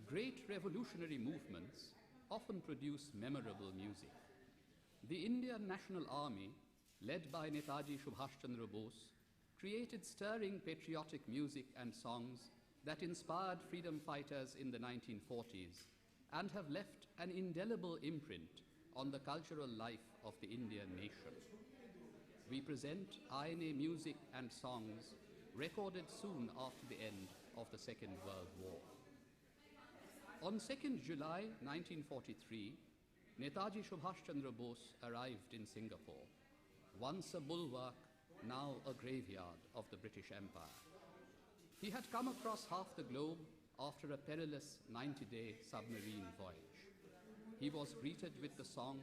Great revolutionary movements often produce memorable music. The Indian National Army, led by Netaji Subhash Chandra Bose, created stirring patriotic music and songs that inspired freedom fighters in the 1940s and have left an indelible imprint on the cultural life of the Indian nation. We present INA music and songs recorded soon after the end of the Second World War. On 2nd July 1943, Netaji Subhash Chandra Bose arrived in Singapore, once a bulwark, now a graveyard of the British Empire. He had come across half the globe after a perilous 90-day submarine voyage. He was greeted with the song,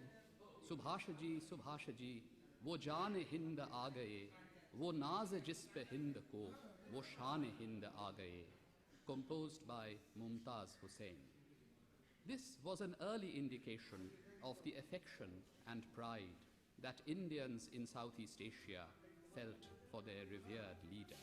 Subhashaji, Subhashaji, wo jaane hind aa gaye, wo naaz jis pe hind ko, wo shaan hind aa gaye, composed by Mumtaz Hussain. This was an early indication of the affection and pride that Indians in Southeast Asia felt for their revered leader.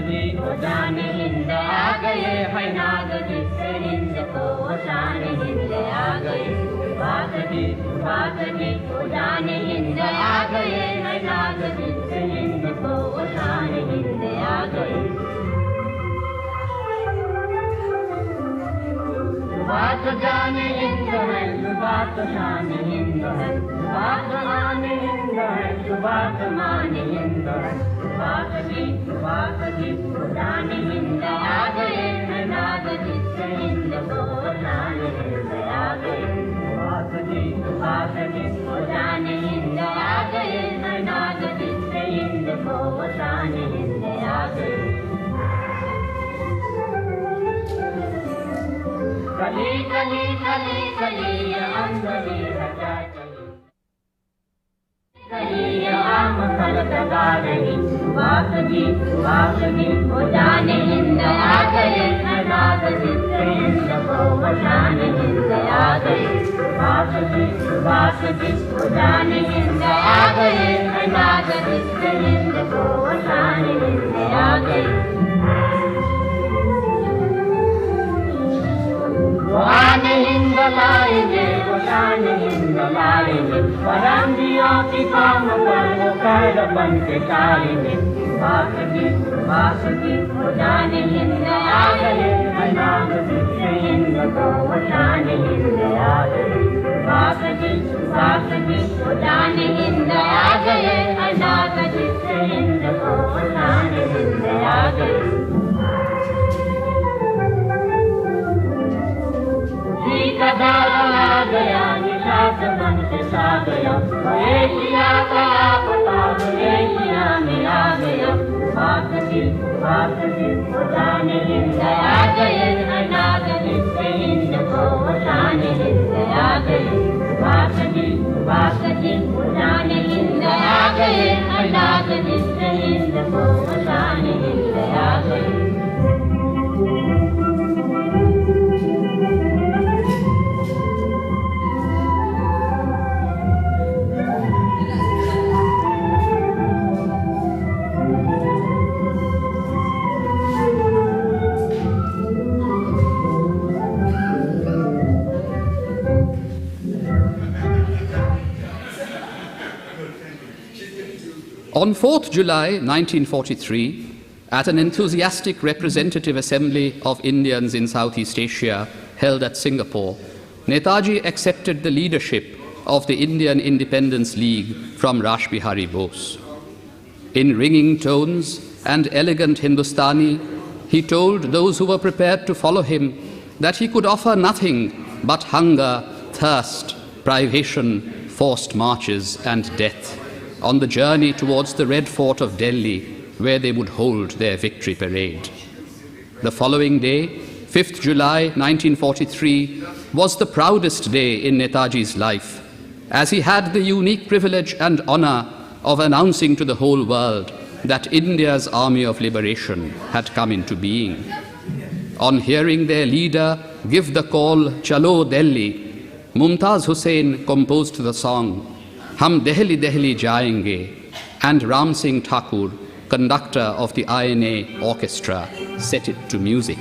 जी ओ जान हिंद आ गए है नाग जिससे हिंद को शान हिंद आ गए बात जी ओ जान हिंद आ गए है नाग जिससे हिंद को शान हिंद आ गए बात जान हिंद है बात शान हिंद है बात मान हिंद है बात मान हिंद है बात जी ओ जान हिंद आ गए है नाग जिससे हिंद को शान हिंद आ गए बात जी ओ जान हिंद आ गए है नाग जिससे हिंद को शान हिंद आ गए कली कली कली कली अंजलि हटा कली आम फलत गा रही बात जी ओ जान हिंद आ गए है नाग जिससे हिंद को शान हिंद आ गए बात जी ओ जान हिंद आ गए है नाग जिससे हिंद को शान हिंद आ गए आन हिंद लाएंगे वो शान हिंद लाएंगे परंदियों की काम पर वो पैर बन के चालेंगे बात जी वो जान हिंद आ गए है नाग जिससे हिंद को वो शान हिंद आ गए बात जी वो जान हिंद आ गए है नाग जिससे हिंद को वो शान हिंद आ गए कदार आ गया निशात बन के सा गया एशिया का पताब एशिया में आ गया बात जी वो जान हिंद आ गए है नाग जिससे हिंद को शान हिंद आ गए बात जी वो जान हिंद आ गए है नाग जिससे हिंद को शान हिंद आ गए On 4th July 1943, at an enthusiastic representative assembly of Indians in Southeast Asia held at Singapore, Netaji accepted the leadership of the Indian Independence League from Rash Bihari Bose. In ringing tones and elegant Hindustani, he told those who were prepared to follow him that he could offer nothing but hunger, thirst, privation, forced marches and death on the journey towards the Red Fort of Delhi, where they would hold their victory parade. The following day, 5th July 1943, was the proudest day in Netaji's life, as he had the unique privilege and honor of announcing to the whole world that India's Army of Liberation had come into being. On hearing their leader give the call, "Chalo Delhi," Mumtaz Hussain composed the song, "Hum Delhi Delhi Jayenge," and Ram Singh Thakur, conductor of the INA orchestra, set it to music.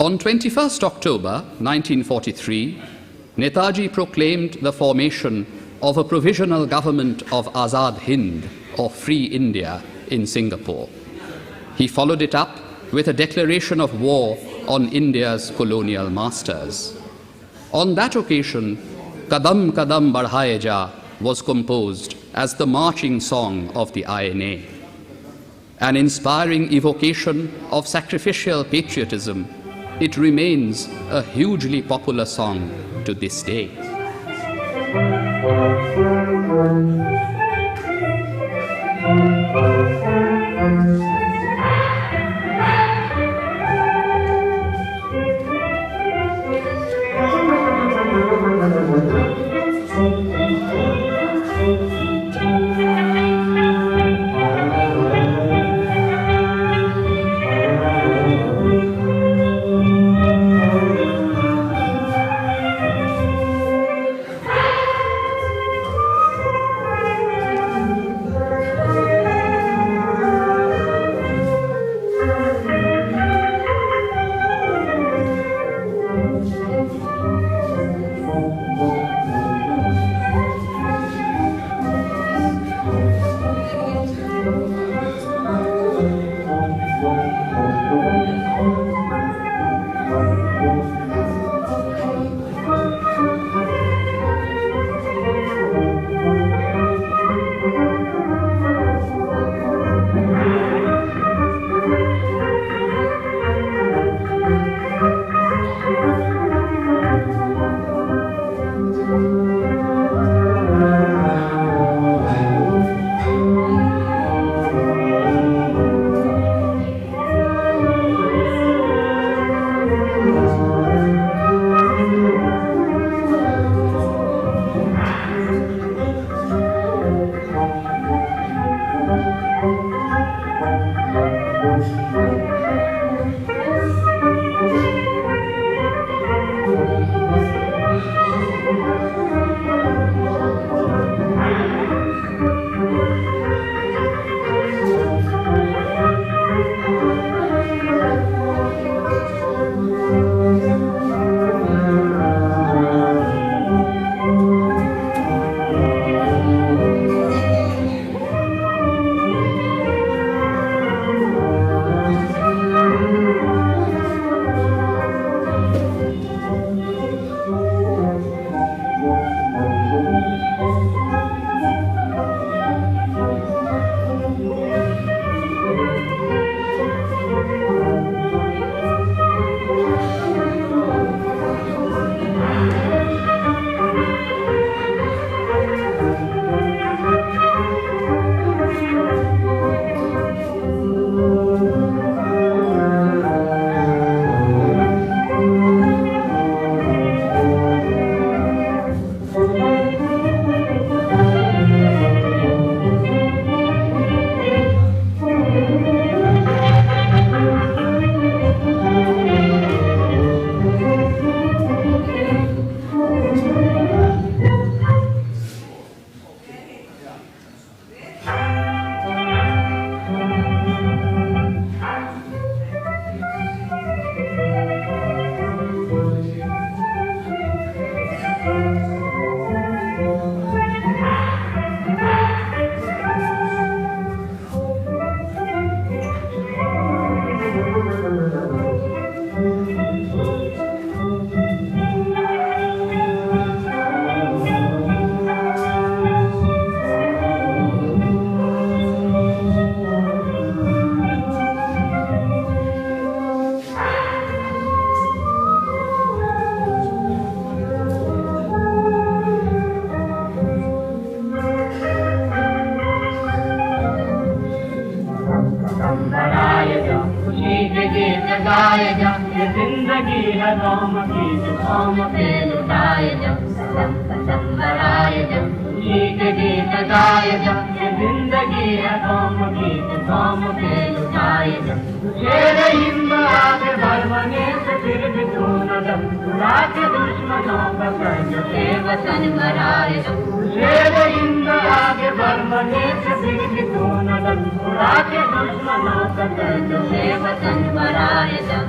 On 21st October 1943, Netaji proclaimed the formation of a provisional government of Azad Hind, or Free India, in Singapore. He followed it up with a declaration of war on India's colonial masters. On that occasion, Kadam Kadam Badhaye Ja was composed as the marching song of the INA. An inspiring evocation of sacrificial patriotism, it remains a hugely popular song to this day. बढ़ाए जा, खुशी के गीत गाए जा, ये जिंदगी है कौम की जो कौम पे लुटाए जा, कसम कसम बढ़ाए जा, खुशी के गीत गाए जा, ये जिंदगी है कौम की जो कौम पे लुटाए जा। शेर हिंद आगे बढ़ने से फिर भी तू न दम, उड़ा के दुश्मनों का कर्ज से वतन बढ़ाए जा। शेर हिंद आगे बढ़ने से फिर भी तू न दम, उड़ा के दुश्मनों का कर्ज से वतन बढ़ाए जा।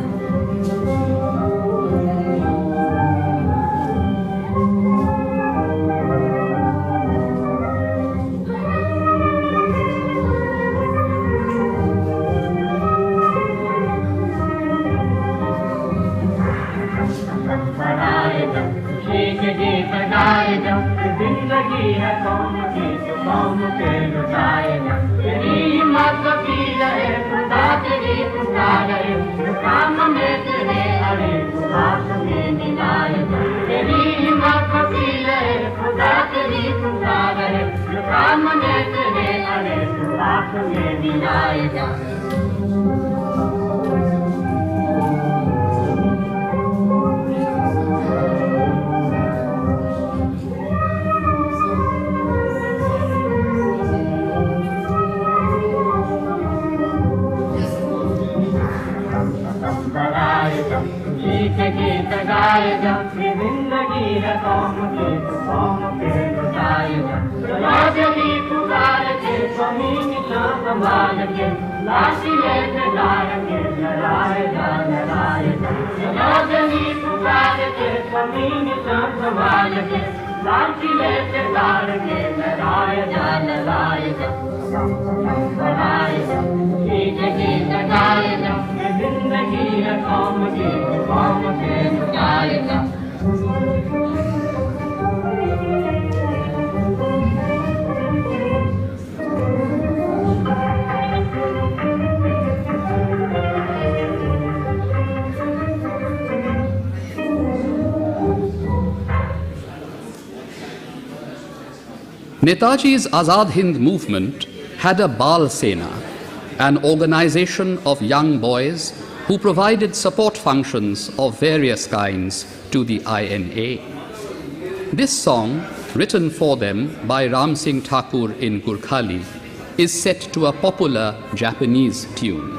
जिंदगी है कौम की तो कौम पे लुटाए जा, तेरी हिम्मत की रहे खुदा तेरी पुकार है, काम में तेरे अरे पास में मिलाए जा, तेरी हिम्मत की रहे खुदा तेरी पुकार है, काम में तेरे अरे पास में मिलाए जा। गीत गाए जा, ये जिंदगी है कौम की तो कौम पे लुटाए जा। राजनी पुकार के स्वामी निशान संभाल के, लाठी लेके डाल के लड़ाए जा लड़ाए जा। राजनी पुकार के स्वामी निशान संभाल के, लाठी लेके डाल के लड़ाए जा लड़ाए जा। बढ़ाए जा, गीत गीत गाए जा, ये जिंदगी है कौम की तो कौम पे लुटाए जा। Netaji's Azad Hind movement had a Bal Sena, an organization of young boys who provided support functions of various kinds to the INA. This song, written for them by Ram Singh Thakur in Gurkhali, is set to a popular Japanese tune.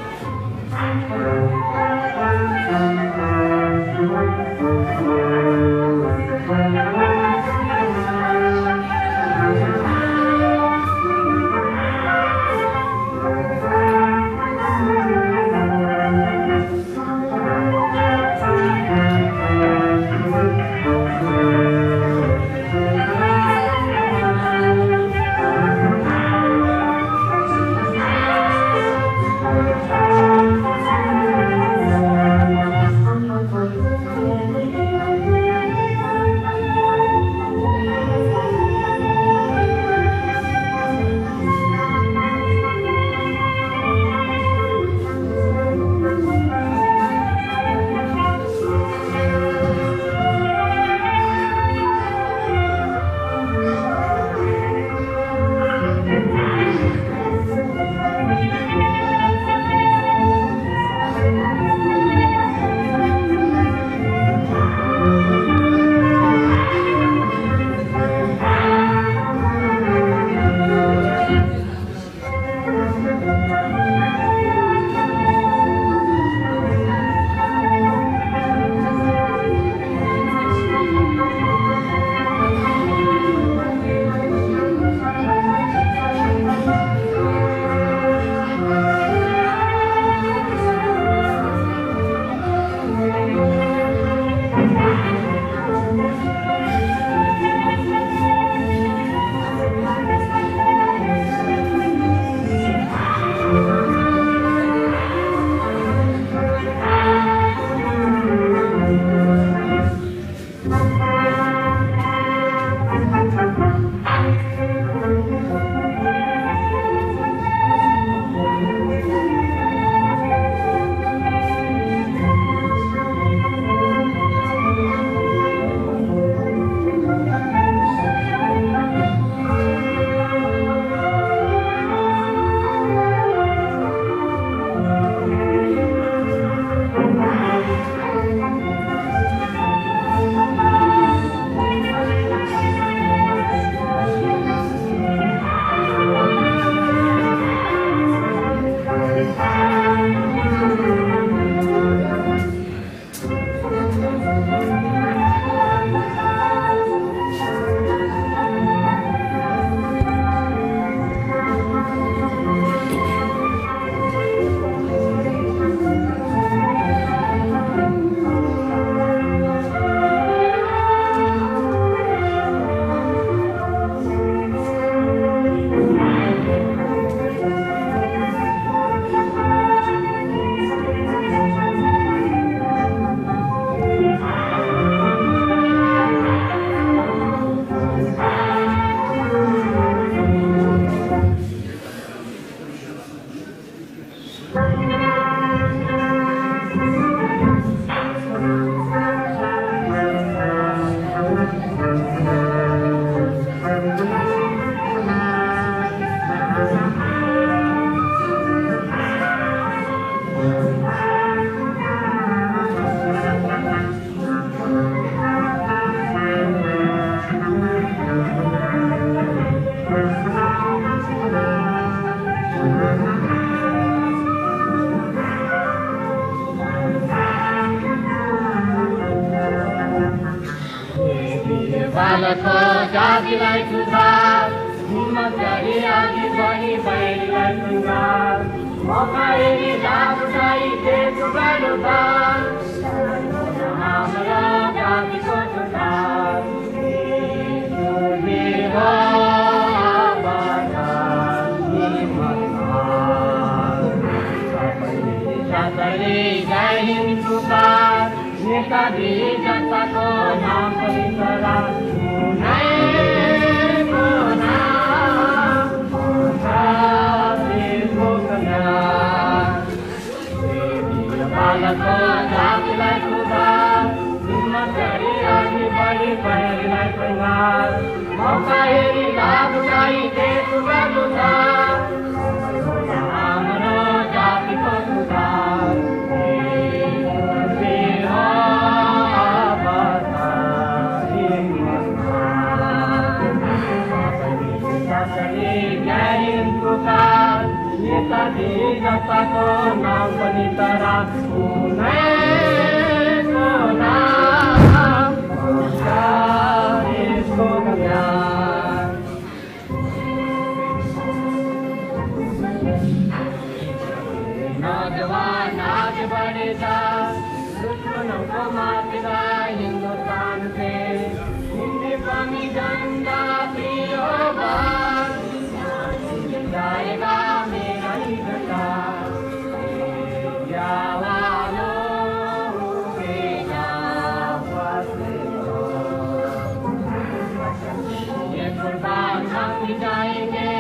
को जातिलाई सुधार हिम्मत गरी अघि बढी बैरीलाई सुधार मौका हेरी लाभ उठाई देश उठाउनु दार हाम्रो जातिको सुधार जय हिंद पुकार नेताजी जनता को नाम पवित्र बालको जातिलाई सुधार हिम्मत गरी अघि बढी बैरीलाई सुधार मौका हेरी लाभ उठाई देश उठाउनु हाम्रो जातिको सुधार नेताजी जनताको नाम पनि तरा नौजवान आगे बढ़ेगा दुश्मनों को मारेगा हिंदुस्तान से हिंदी कमी झंडा पियोगा जाएगा मेरा ही झंडा ये कुर्बान हम जाएंगे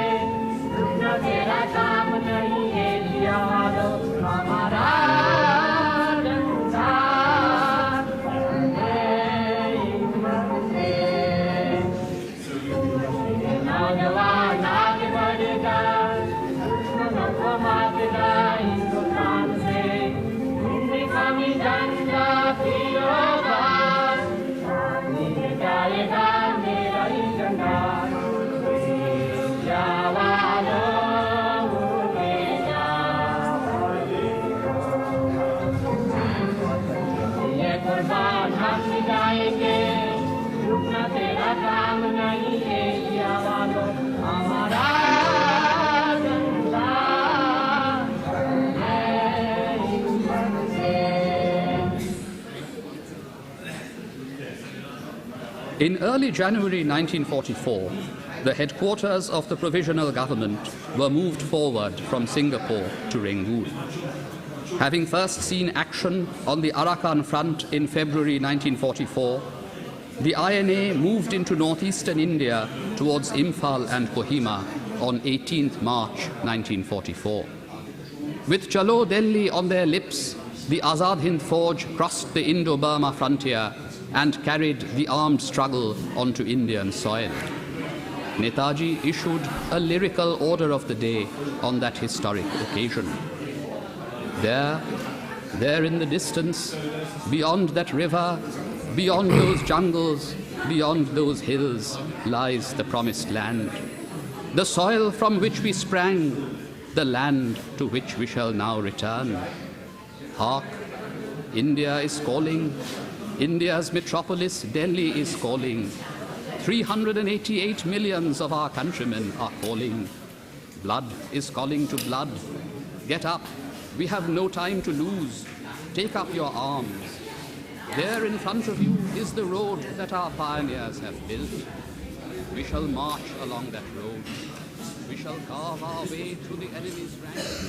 दुश्मन तेरा काम नहीं है जिया वालों हमारा नौजवान आगे बढ़ेगा दुश्मनों को मारेगा हिंदुस्तान से हिंदी कमी झंडा पियोगा जाएगा मेरा ही झंडा ये कुर्बान हम जाएंगे रुकना तेरा काम नहीं है या वालों हमारा In early January 1944, the headquarters of the provisional government were moved forward from Singapore to Rangoon. Having first seen action on the Arakan front in February 1944, the INA moved into northeastern India towards Imphal and Kohima on 18th March 1944. With Chalo Delhi on their lips, the Azad Hind Fauj crossed the Indo-Burma frontier and carried the armed struggle onto Indian soil. Netaji issued a lyrical order of the day on that historic occasion. There in the distance, beyond that river, beyond those jungles, beyond those hills, lies the promised land. The soil from which we sprang, the land to which we shall now return. Hark, India is calling. India's metropolis, Delhi, is calling. 388 millions of our countrymen are calling. Blood is calling to blood. Get up. We have no time to lose. Take up your arms. There in front of you is the road that our pioneers have built. We shall march along that road. We shall carve our way through the enemy's ranks.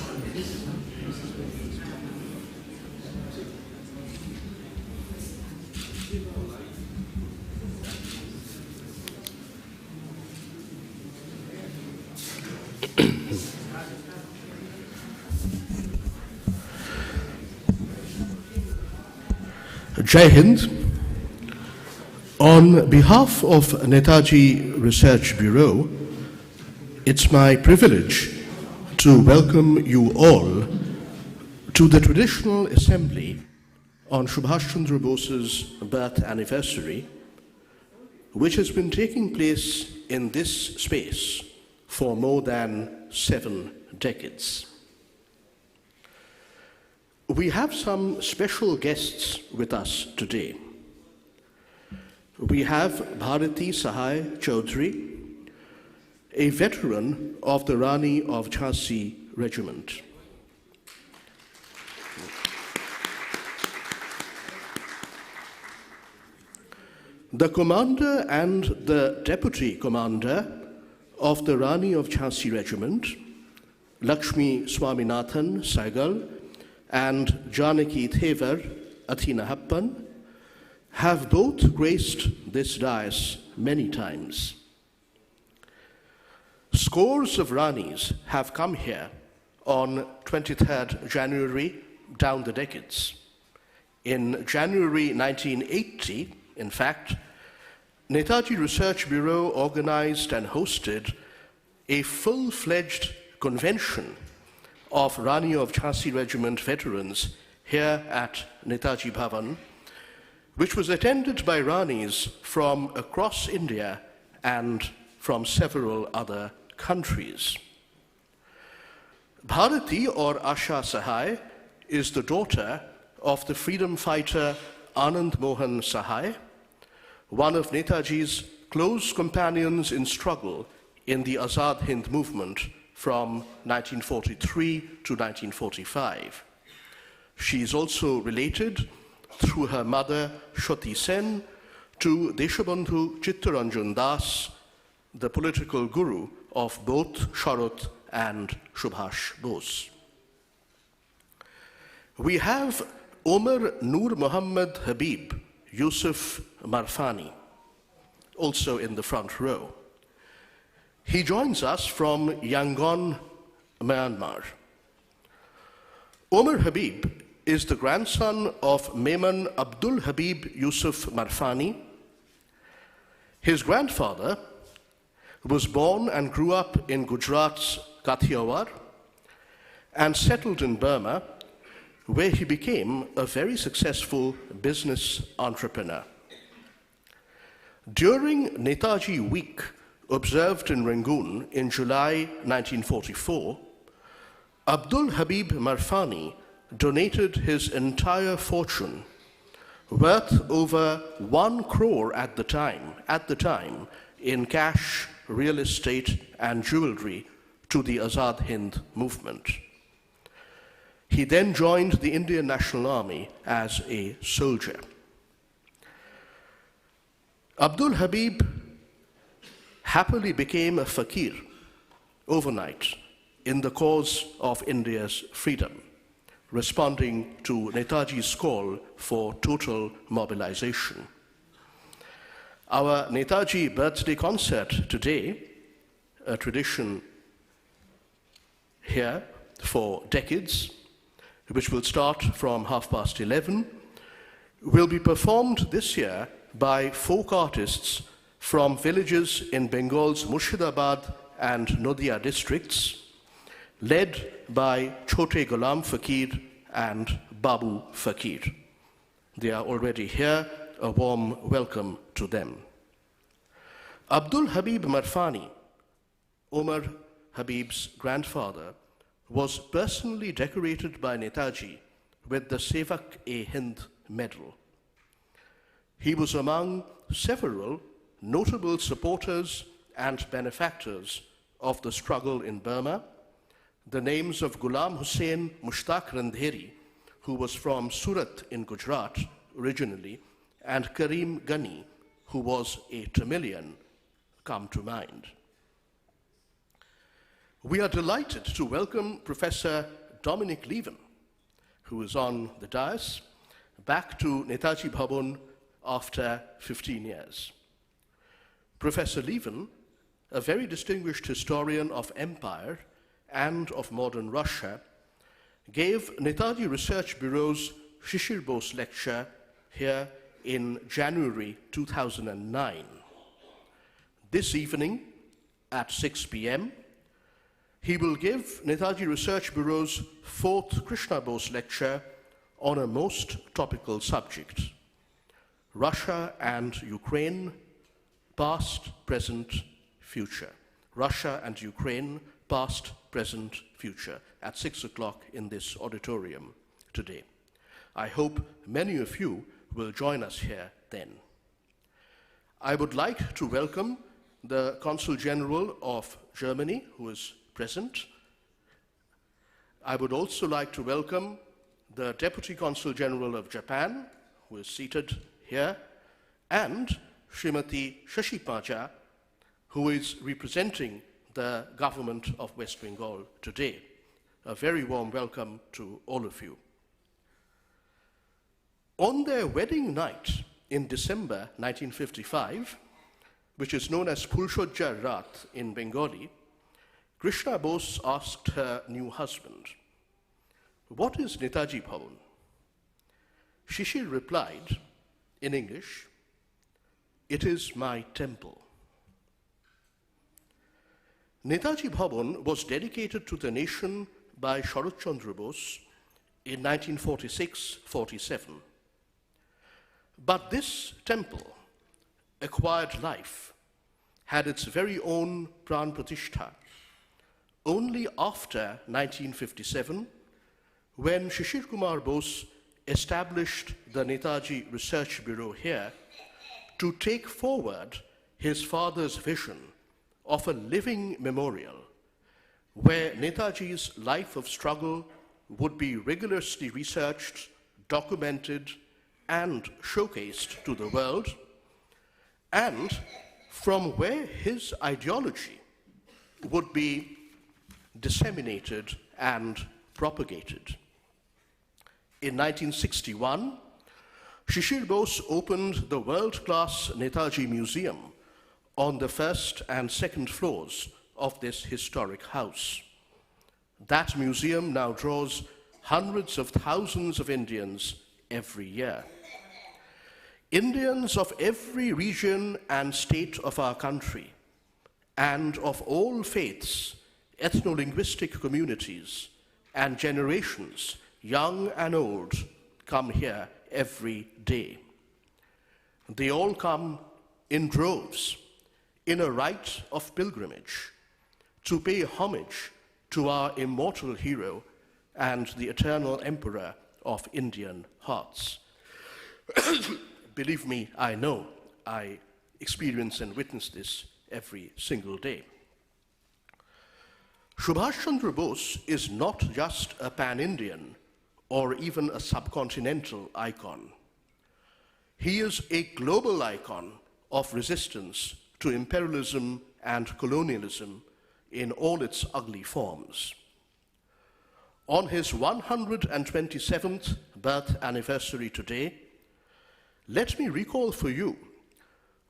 Jai Hind. On behalf of Netaji Research Bureau, it's my privilege to welcome you all to the Traditional Assembly on Subhash Chandra Bose's birth anniversary, which has been taking place in this space for more than 7 decades. We have some special guests with us today. we have Bharati Sahai Chaudhary, a veteran of the Rani of Jhansi Regiment. The commander and the deputy commander of the Rani of Jhansi Regiment, Lakshmi Swaminathan Saigal and Janaki Thevar Athinahappan, have both graced this dais many times. Scores of Ranis have come here on 23rd January down the decades. In January 1980, in fact, Netaji Research Bureau organized and hosted a full-fledged convention of Rani of Jhansi Regiment veterans here at Netaji Bhawan, which was attended by Ranis from across India and from several other countries. Bharati, or Asha Sahai, is the daughter of the freedom fighter Anand Mohan Sahai, one of Netaji's close companions in struggle in the Azad Hind movement from 1943 to 1945. She is also related, through her mother Shoti Sen, to Deshabandhu Chittaranjan Das, the political guru of both Sharad and Subhash Bose. We have Omar Noor Muhammad Habib Yusuf Marfani, also in the front row. He joins us from Yangon, Myanmar. Omar Habib is the grandson of Mehman Abdul Habib Yusuf Marfani. His grandfather was born and grew up in Gujarat's Kathiawar and settled in Burma, where he became a very successful business entrepreneur. During Netaji Week, observed in Rangoon in July 1944, Abdul Habib Marfani donated his entire fortune, worth over 1 crore at the time, in cash, real estate, and jewelry, to the Azad Hind movement. He then joined the Indian National Army as a soldier. Abdul Habib happily became a fakir overnight in the cause of India's freedom, responding to Netaji's call for total mobilization. Our Netaji birthday concert today, a tradition here for decades, which will start from 11:30, will be performed this year by folk artists from villages in Bengal's Murshidabad and Nadia districts, led by Chhote Golam Fakir and Babu Fakir. They are already here. A warm welcome to them. Abdul Habib Marfani, Omar Habib's grandfather, was personally decorated by Netaji with the Sevak-e-Hind medal. He was among several notable supporters and benefactors of the struggle in Burma. The names of Ghulam Hussain Mushtaq Randheri, who was from Surat in Gujarat originally, and Karim Ghani, who was a Tamilian, come to mind. We are delighted to welcome Professor Dominic Leven, who is on the dais, back to Netaji Bhawan after 15 years. Professor Leven, a very distinguished historian of empire and of modern Russia, gave Netaji Research Bureau's Shishir Bose lecture here in January 2009. This evening at 6 p.m., he will give Netaji Research Bureau's 4th Krishna Bose lecture on a most topical subject: Russia and Ukraine, past, present, future. Russia and Ukraine, past, present, future, at 6 o'clock in this auditorium today. I hope many of you will join us here then. I would like to welcome the Consul General of Germany, who is present. I would also like to welcome the Deputy Consul General of Japan, who is seated here, and Srimati Shashi Paja, who is representing the government of West Bengal today. A very warm welcome to all of you. On their wedding night in December 1955, which is known as Pulshojja Rat in Bengali, Krishna Bose asked her new husband, "What is Netaji Bhawan?" Shishir replied in English, "It is my temple." Netaji Bhawan was dedicated to the nation by Sharat Chandra Bose in 1946-47. But this temple acquired life, had its very own Pran Pratishtha, only after 1957, when Shishir Kumar Bose established the Netaji Research Bureau here to take forward his father's vision of a living memorial where Netaji's life of struggle would be rigorously researched, documented, and showcased to the world, and from where his ideology would be disseminated and propagated. In 1961, Shishir Bose opened the world-class Netaji Museum on the first and second floors of this historic house. That museum now draws hundreds of thousands of Indians every year. Indians of every region and state of our country, and of all faiths, ethno-linguistic communities, and generations, young and old, come here every day. They all come in droves, in a rite of pilgrimage, to pay homage to our immortal hero and the eternal emperor of Indian hearts. Believe me, I know. I experience and witness this every single day. Subhash Chandra Bose is not just a pan-Indian or even a subcontinental icon. He is a global icon of resistance to imperialism and colonialism in all its ugly forms. On his 127th birth anniversary today, let me recall for you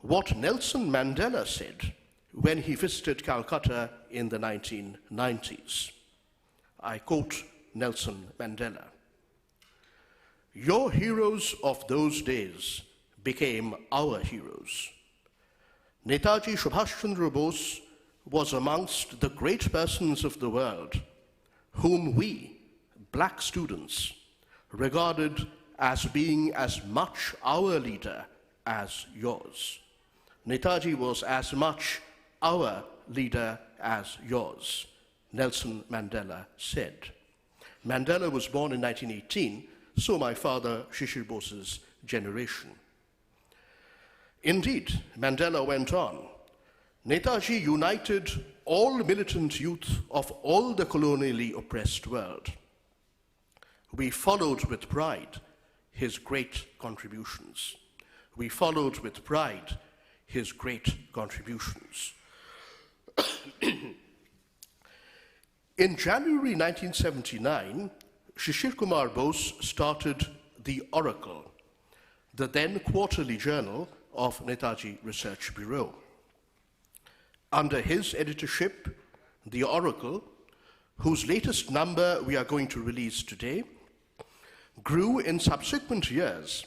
what Nelson Mandela said when he visited Calcutta in the 1990s. I quote Nelson Mandela, "Your heroes of those days became our heroes. Netaji Subhash Chandra Bose was amongst the great persons of the world whom we, black students, regarded as being as much our leader as yours. Netaji was as much our leader as yours," Nelson Mandela said. Mandela was born in 1918, so my father Shishir Bose's generation. Indeed, Mandela went on, "Netaji united all militant youth of all the colonially oppressed world. We followed with pride his great contributions. We followed with pride his great contributions." In January 1979, Shishir Kumar Bose started The Oracle, the then quarterly journal of Netaji Research Bureau. Under his editorship, The Oracle, whose latest number we are going to release today, grew in subsequent years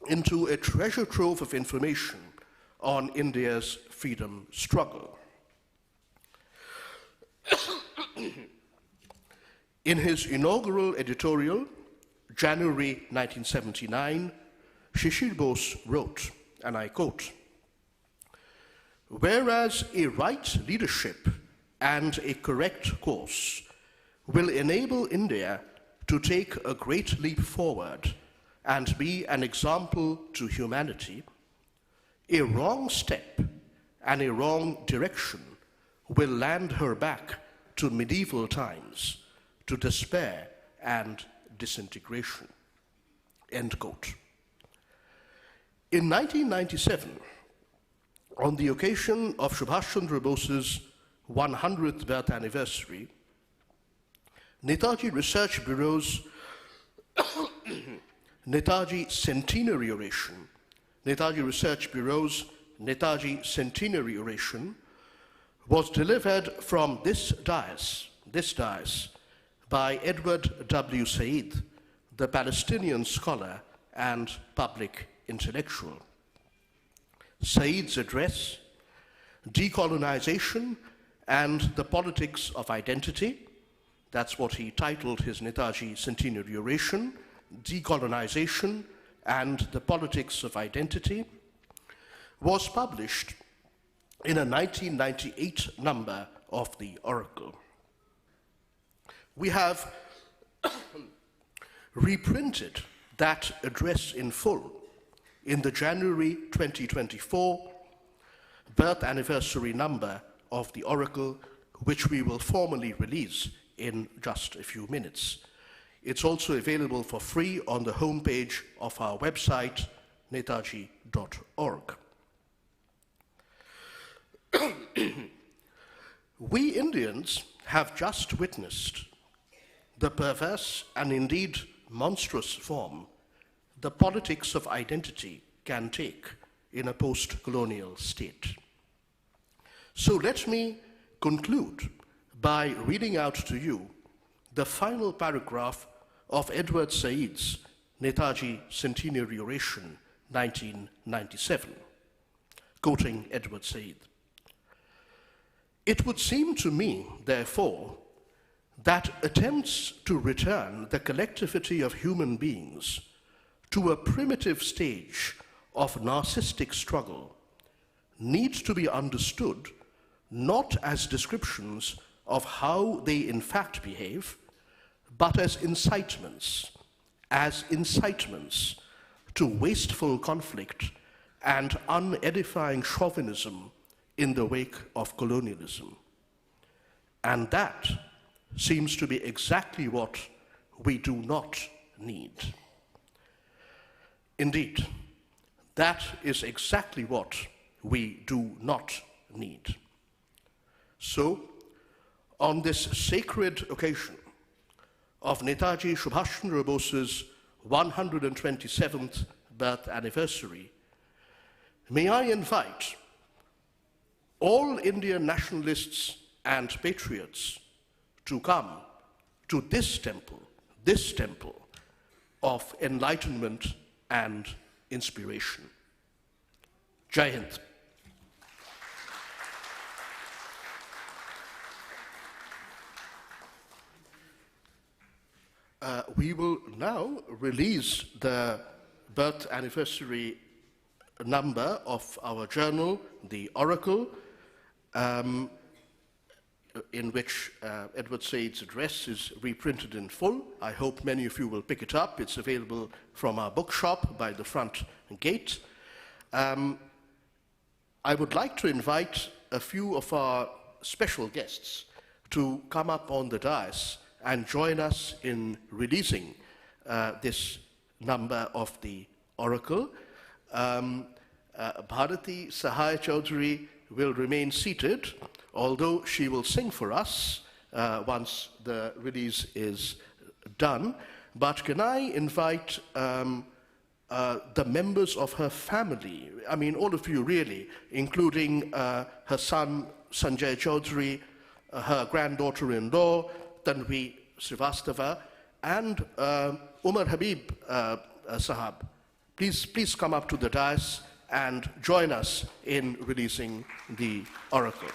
into a treasure trove of information on India's freedom struggle. In his inaugural editorial, January 1979, Shishir Bose wrote, and I quote, "Whereas a right leadership and a correct course will enable India to take a great leap forward and be an example to humanity, a wrong step and a wrong direction will land her back to medieval times, to despair and disintegration. End quote. In 1997, on the occasion of Subhash Chandra Bose's 100th birth anniversary, Netaji Research Bureau's Netaji Centenary Oration, Netaji Research Bureau's Netaji Centenary Oration was delivered from this dais by Edward W. Said, the Palestinian scholar and public intellectual. Said's address, Decolonization and the Politics of Identity, that's what he titled his Netaji Centenary Oration, Decolonization and the Politics of Identity, was published in a 1998 number of the Oracle. We have reprinted that address in full in the January 2024 birth anniversary number of the Oracle, which we will formally release in just a few minutes. It's also available for free on the homepage of our website, netaji.org. We Indians have just witnessed the perverse and indeed monstrous form the politics of identity can take in a post-colonial state. So let me conclude by reading out to you the final paragraph of Edward Said's Netaji Centenary Oration, 1997, quoting Edward Said. It would seem to me, therefore, that attempts to return the collectivity of human beings to a primitive stage of narcissistic struggle need to be understood not as descriptions of how they in fact behave, but as incitements to wasteful conflict and unedifying chauvinism in the wake of colonialism. And that seems to be exactly what we do not need. Indeed, that is exactly what we do not need. So, on this sacred occasion of Netaji Subhash Chandra Bose's 127th birth anniversary, may I invite all Indian nationalists and patriots to come to this temple of enlightenment and inspiration. Jai Hind. We will now release the birth anniversary number of our journal, The Oracle, in which Edward Said's address is reprinted in full. I hope many of you will pick it up. It's available from our bookshop by the front gate. I would like to invite a few of our special guests to come up on the dais and join us in releasing this number of the Oracle. Bharati Sahai Chaudhary will remain seated, although she will sing for us once the release is done. But can I invite the members of her family, I mean all of you really, including her son Sanjay Chaudhary, her granddaughter-in-law Tanvi Srivastava, and Umar Habib Sahab. Please come up to the dais and join us in releasing the Oracle.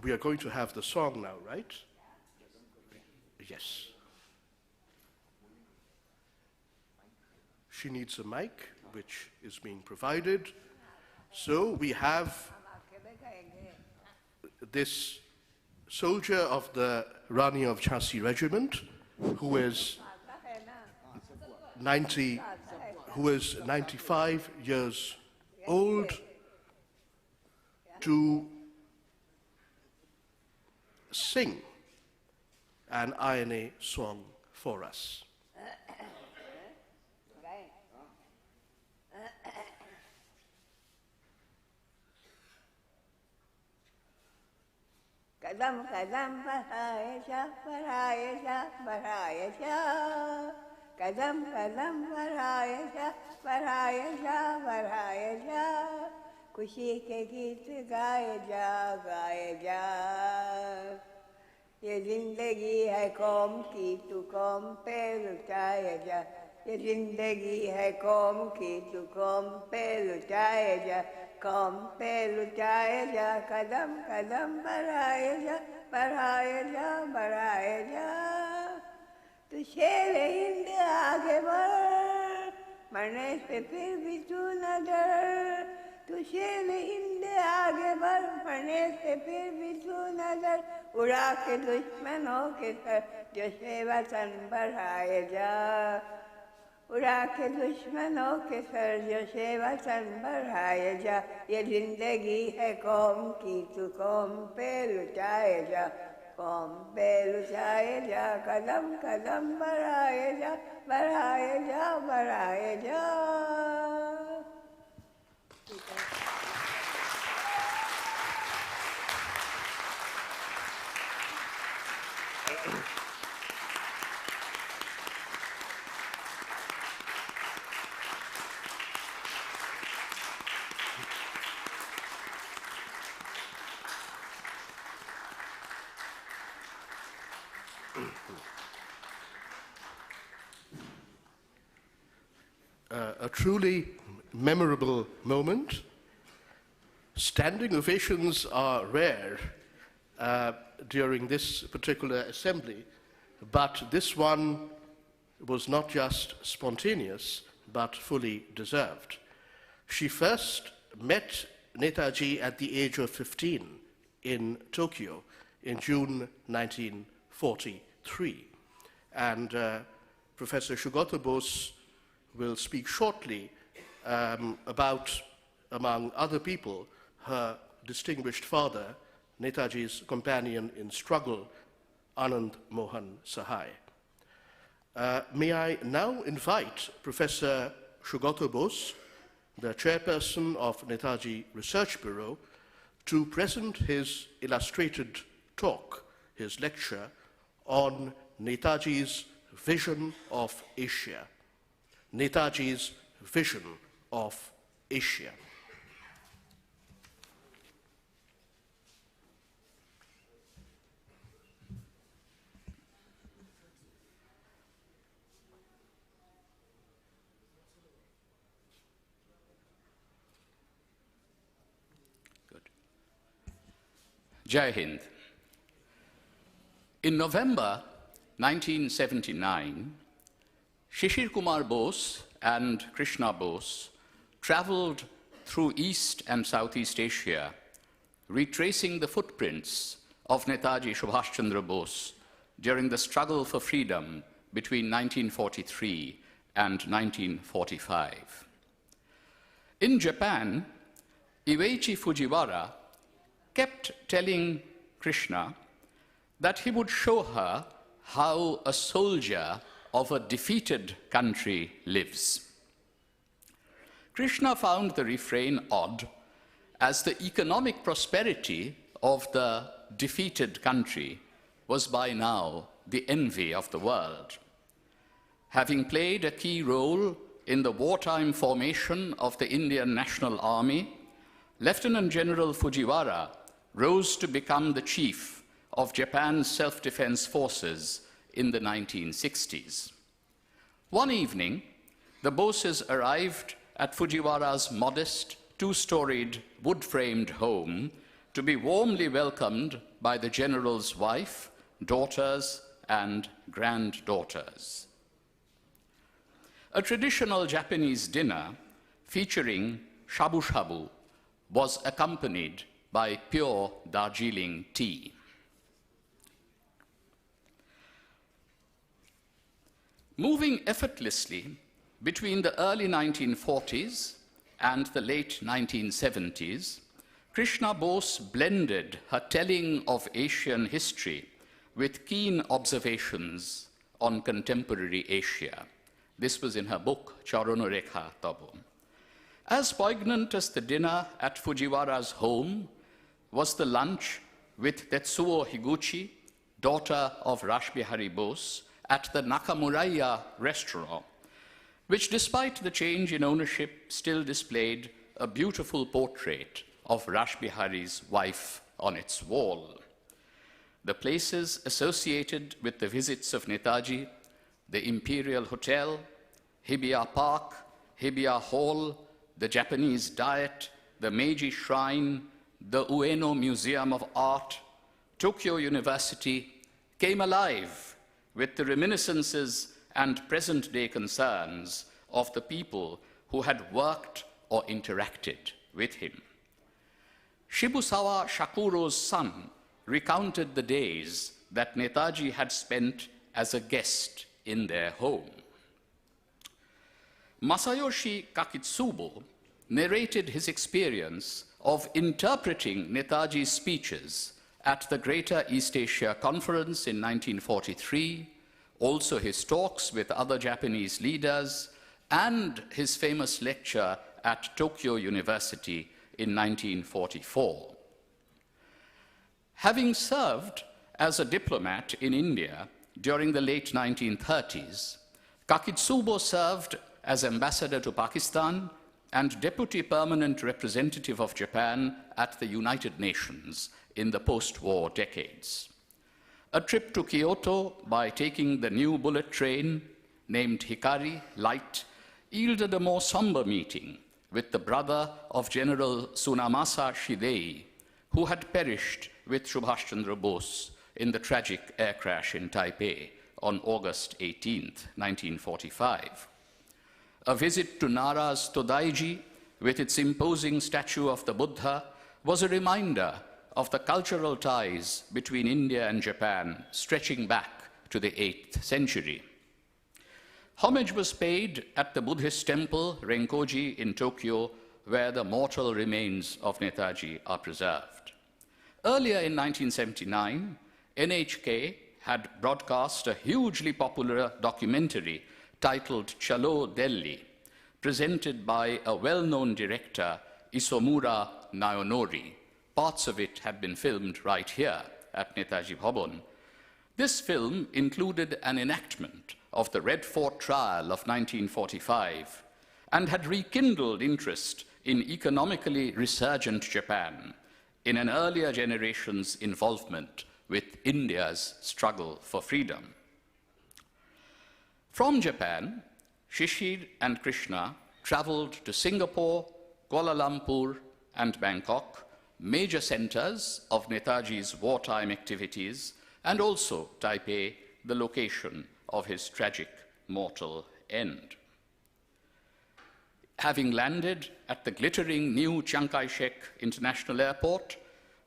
We are going to have the song now, right? Yes. She needs a mic, which is being provided. So we have this soldier of the Rani of Jhansi regiment, who is 95 years old, to sing an INA song for us. Kadam kadam बढ़ाए जा बढ़ाए जा kadam kadam बढ़ाए जा बढ़ाए जा खुशी के गीत गाए जा ये जिंदगी है कौम की तू कौम पे लुटाए जा ये जिंदगी है कौम की तू कौम पे लुटाए जा कौम पे लुटाए जा कदम कदम बढ़ाए जा बढ़ाए जा तू शेर हिंद आगे बढ़ मरने से फिर भी तू न डर तू शेर हिंद आगे बढ़ मरने से फिर भी तू न डर उड़ा के दुश्मनों के सर जो से वतन बढ़ाए जा उड़ा के दुश्मनों के सर जो से वतन बढ़ाए जा ये जिंदगी है कौम की तू कौम पे लुटाए जा कौम पे लुटाए जा कदम कदम बढ़ाए जा बढ़ाए जा बढ़ाए जा A truly memorable moment. Standing ovations are rare during this particular assembly, but this one was not just spontaneous, but fully deserved. She first met Netaji at the age of 15 in Tokyo in June 1943, and Professor Sugata Bose will speak shortly about, among other people, her distinguished father, Netaji's companion in struggle, Anand Mohan Sahai. May I now invite Professor Sugata Bose, the chairperson of Netaji Research Bureau, to present his illustrated talk, his lecture, on Netaji's vision of Asia. Netaji's vision of Asia. Good. Jai Hind. In November 1979, Shishir Kumar Bose and Krishna Bose traveled through East and Southeast Asia, retracing the footprints of Netaji Subhash Chandra Bose during the struggle for freedom between 1943 and 1945. In Japan, Iweichi Fujiwara kept telling Krishna that he would show her how a soldier of a defeated country lives. Krishna found the refrain odd, as the economic prosperity of the defeated country was by now the envy of the world. Having played a key role in the wartime formation of the Indian National Army, Lieutenant General Fujiwara rose to become the chief of Japan's self-defense forces in the 1960s. One evening, the Boses arrived at Fujiwara's modest, two-storied, wood-framed home to be warmly welcomed by the general's wife, daughters, and granddaughters. A traditional Japanese dinner featuring shabu-shabu was accompanied by pure Darjeeling tea. Moving effortlessly between the early 1940s and the late 1970s, Krishna Bose blended her telling of Asian history with keen observations on contemporary Asia. This was in her book, Charonarekha Tabo. As poignant as the dinner at Fujiwara's home was the lunch with Tetsuo Higuchi, daughter of Rashbihari Bose, at the Nakamuraya restaurant, which despite the change in ownership still displayed a beautiful portrait of Rashbihari's wife on its wall. The places associated with the visits of Netaji, the Imperial Hotel, Hibiya Park, Hibiya Hall, the Japanese Diet, the Meiji Shrine, the Ueno Museum of Art, Tokyo University came alive with the reminiscences and present-day concerns of the people who had worked or interacted with him. Shibusawa Shakuro's son recounted the days that Netaji had spent as a guest in their home. Masayoshi Kakitsubo narrated his experience of interpreting Netaji's speeches at the Greater East Asia Conference in 1943, also his talks with other Japanese leaders, and his famous lecture at Tokyo University in 1944. Having served as a diplomat in India during the late 1930s, Kakitsubo served as ambassador to Pakistan and deputy permanent representative of Japan at the United Nations in the post-war decades. A trip to Kyoto by taking the new bullet train, named Hikari Light, yielded a more somber meeting with the brother of General Tsunamasa Shidei, who had perished with Subhash Chandra Bose in the tragic air crash in Taipei on August 18, 1945. A visit to Nara's Todaiji, with its imposing statue of the Buddha, was a reminder of the cultural ties between India and Japan stretching back to the 8th century. Homage was paid at the Buddhist temple Renkoji in Tokyo, where the mortal remains of Netaji are preserved. Earlier in 1979, NHK had broadcast a hugely popular documentary titled Chalo Delhi, presented by a well-known director, Isomura Naonori. Parts of it had been filmed right here at Netaji Bhawan. This film included an enactment of the Red Fort trial of 1945 and had rekindled interest in economically resurgent Japan in an earlier generation's involvement with India's struggle for freedom. From Japan, Shishir and Krishna traveled to Singapore, Kuala Lumpur, and Bangkok, major centers of Netaji's wartime activities, and also Taipei, the location of his tragic mortal end. Having landed at the glittering new Chiang Kai-shek International Airport,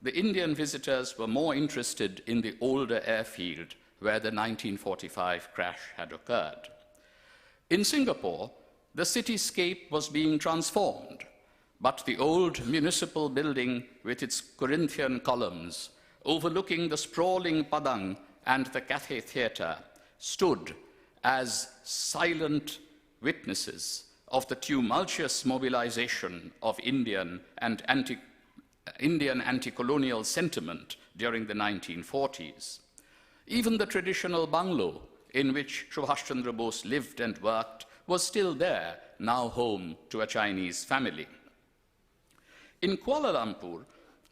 the Indian visitors were more interested in the older airfield where the 1945 crash had occurred. In Singapore, the cityscape was being transformed, but the old municipal building with its Corinthian columns overlooking the sprawling Padang and the Cathay Theatre stood as silent witnesses of the tumultuous mobilization of Indian anti-colonial sentiment during the 1940s. Even the traditional bungalow in which Subhash Chandra Bose lived and worked was still there, now home to a Chinese family. In Kuala Lumpur,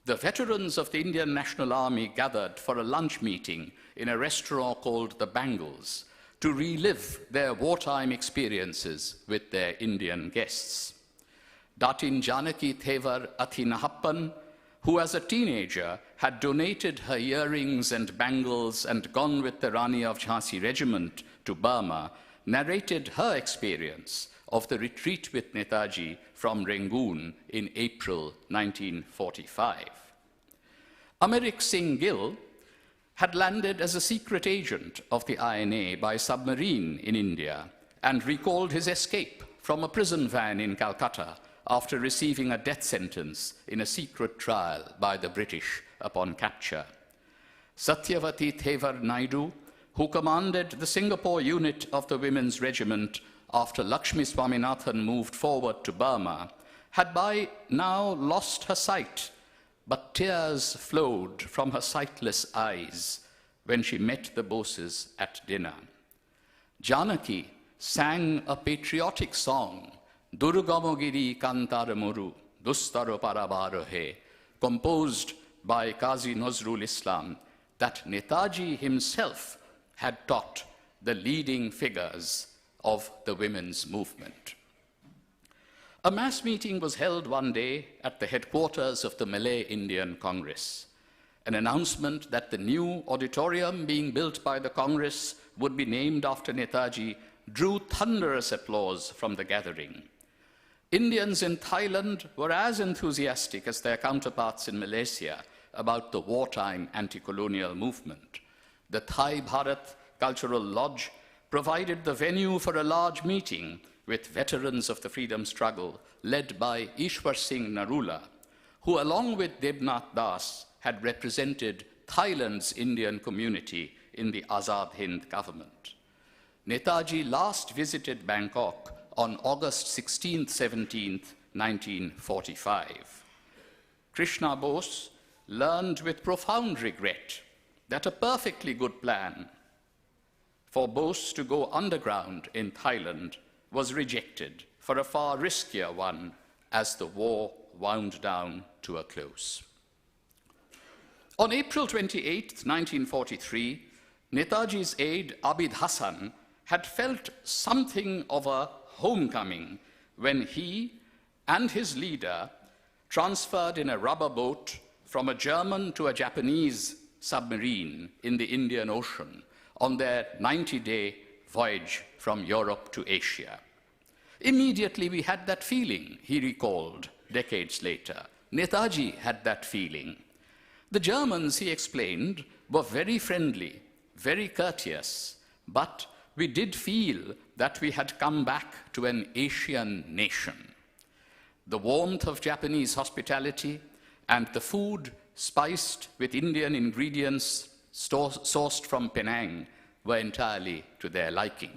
the veterans of the Indian National Army gathered for a lunch meeting in a restaurant called the Bangles to relive their wartime experiences with their Indian guests. Datin Janaki Thevar Athinahappan, who as a teenager had donated her earrings and bangles and gone with the Rani of Jhansi regiment to Burma, narrated her experience of the retreat with Netaji from Rangoon in April 1945. Americ Singh Gill had landed as a secret agent of the INA by submarine in India and recalled his escape from a prison van in Calcutta after receiving a death sentence in a secret trial by the British upon capture. Satyavati Thevar Naidu, who commanded the Singapore unit of the Women's Regiment after Lakshmi Swaminathan moved forward to Burma, had by now lost her sight, but tears flowed from her sightless eyes when she met the Boses at dinner. Janaki sang a patriotic song, Durgamogiri Kantara Muru, Dustaro Parabarahe, composed by Qazi Nazrul Islam, that Netaji himself had taught the leading figures of the women's movement. A mass meeting was held one day at the headquarters of the Malay Indian Congress. An announcement that the new auditorium being built by the Congress would be named after Netaji drew thunderous applause from the gathering. Indians in Thailand were as enthusiastic as their counterparts in Malaysia about the wartime anti-colonial movement. The Thai Bharat Cultural Lodge provided the venue for a large meeting with veterans of the freedom struggle led by Ishwar Singh Narula, who along with Debnath Das had represented Thailand's Indian community in the Azad Hind government. Netaji last visited Bangkok on August 16th, 17th, 1945. Krishna Bose learned with profound regret that a perfectly good plan for Bose to go underground in Thailand was rejected for a far riskier one as the war wound down to a close. On April 28, 1943, Netaji's aide Abid Hassan had felt something of a homecoming when he and his leader transferred in a rubber boat from a German to a Japanese submarine in the Indian Ocean on their 90-day voyage from Europe to Asia. Immediately we had that feeling, he recalled decades later. Netaji had that feeling. The Germans, he explained, were very friendly, very courteous, but we did feel that we had come back to an Asian nation. The warmth of Japanese hospitality and the food spiced with Indian ingredients sourced from Penang were entirely to their liking.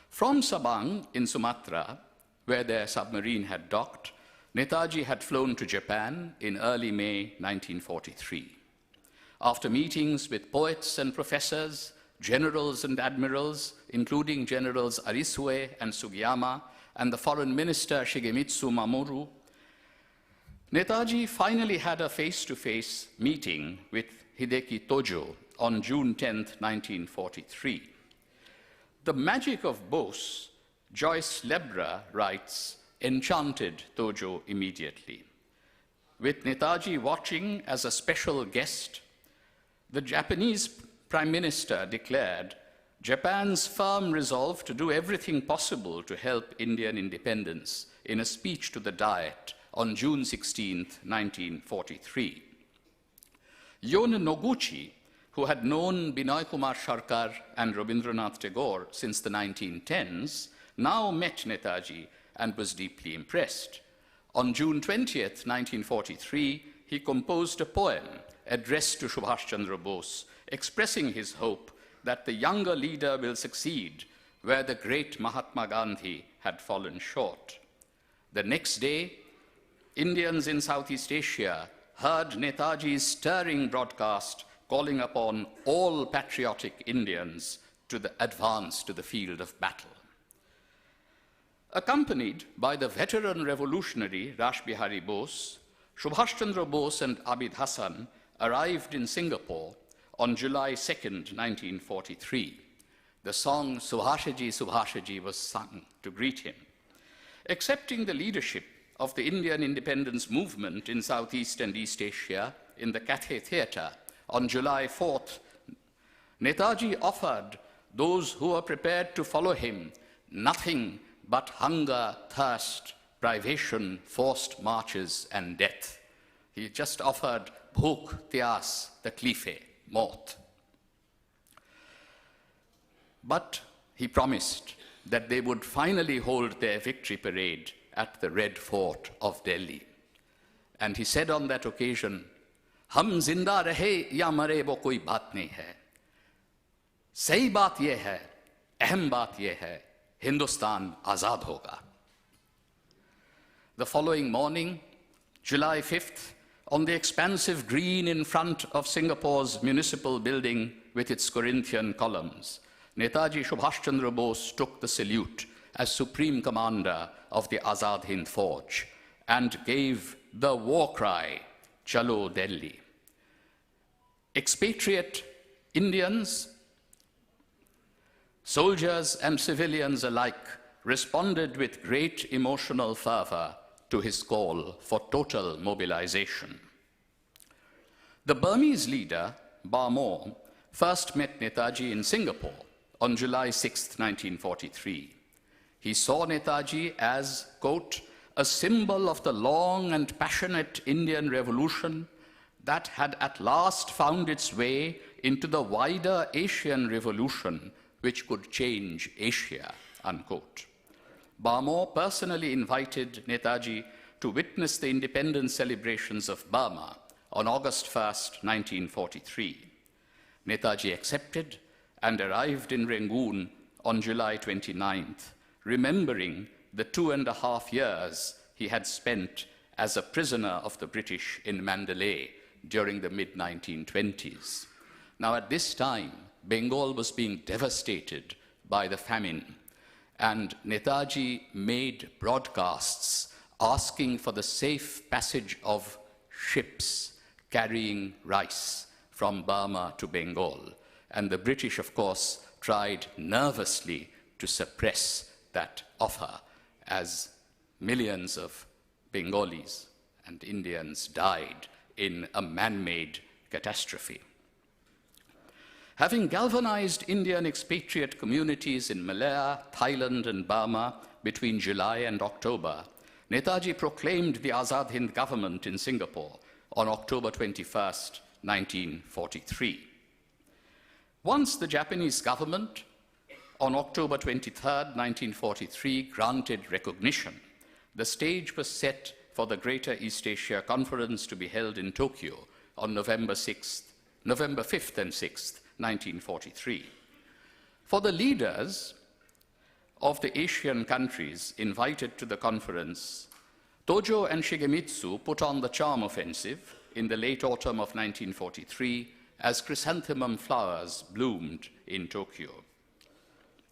From Sabang in Sumatra, where their submarine had docked, Netaji had flown to Japan in early May 1943. After meetings with poets and professors, generals and admirals, including Generals Arisue and Sugiyama, and the foreign minister Shigemitsu Mamoru, Netaji finally had a face-to-face meeting with Hideki Tojo on June 10, 1943. The magic of Bose, Joyce Lebra writes, enchanted Tojo immediately. With Netaji watching as a special guest, the Japanese Prime Minister declared Japan's firm resolve to do everything possible to help Indian independence in a speech to the Diet on June 16, 1943. Yon Noguchi, who had known Binoy Kumar Sharkar and Rabindranath Tagore since the 1910s, now met Netaji and was deeply impressed. On June 20th, 1943, he composed a poem addressed to Subhash Chandra Bose, expressing his hope that the younger leader will succeed where the great Mahatma Gandhi had fallen short. The next day, Indians in Southeast Asia heard Netaji's stirring broadcast calling upon all patriotic Indians to advance to the field of battle. Accompanied by the veteran revolutionary Rash Bihari Bose, Subhash Chandra Bose and Abid Hassan arrived in Singapore on July 2nd, 1943. The song Subhashaji Subhashaji was sung to greet him. Accepting the leadership of the Indian independence movement in Southeast and East Asia, in the Cathay Theatre on July 4th, Netaji offered those who were prepared to follow him nothing but hunger, thirst, privation, forced marches, and death. He just offered bhuk, tyas, taklife, maut. But he promised that they would finally hold their victory parade at the Red Fort of Delhi. And he said on that occasion, "Hum zinda rahe ya mare wo koi baat nahi hai. Sahi baat ye hai, ahem baat ye hai, Hindustan azad hoga." The following morning, July 5th, on the expansive green in front of Singapore's municipal building with its Corinthian columns, Netaji Subhash Chandra Bose took the salute as Supreme Commander of the Azad Hind Fauj and gave the war cry, "Chalo Delhi." Expatriate Indians, soldiers and civilians alike responded with great emotional fervor to his call for total mobilization. The Burmese leader, Barmaw, first met Netaji in Singapore on July 6, 1943. He saw Netaji as, quote, "a symbol of the long and passionate Indian revolution that had at last found its way into the wider Asian revolution which could change Asia," unquote. Barmaw personally invited Netaji to witness the independence celebrations of Burma on August 1st, 1943. Netaji accepted and arrived in Rangoon on July 29th, remembering the 2.5 years he had spent as a prisoner of the British in Mandalay during the mid-1920s. Now, at this time, Bengal was being devastated by the famine, and Netaji made broadcasts asking for the safe passage of ships carrying rice from Burma to Bengal. And the British, of course, tried nervously to suppress that offer as millions of Bengalis and Indians died in a man-made catastrophe. Having galvanized Indian expatriate communities in Malaya, Thailand, and Burma between July and October, Netaji proclaimed the Azad Hind government in Singapore on October 21st, 1943. Once the Japanese government, on October 23rd, 1943, granted recognition, the stage was set for the Greater East Asia Conference to be held in Tokyo on November 5th and 6th, 1943. For the leaders of the Asian countries invited to the conference, Tojo and Shigemitsu put on the charm offensive in the late autumn of 1943 as chrysanthemum flowers bloomed in Tokyo.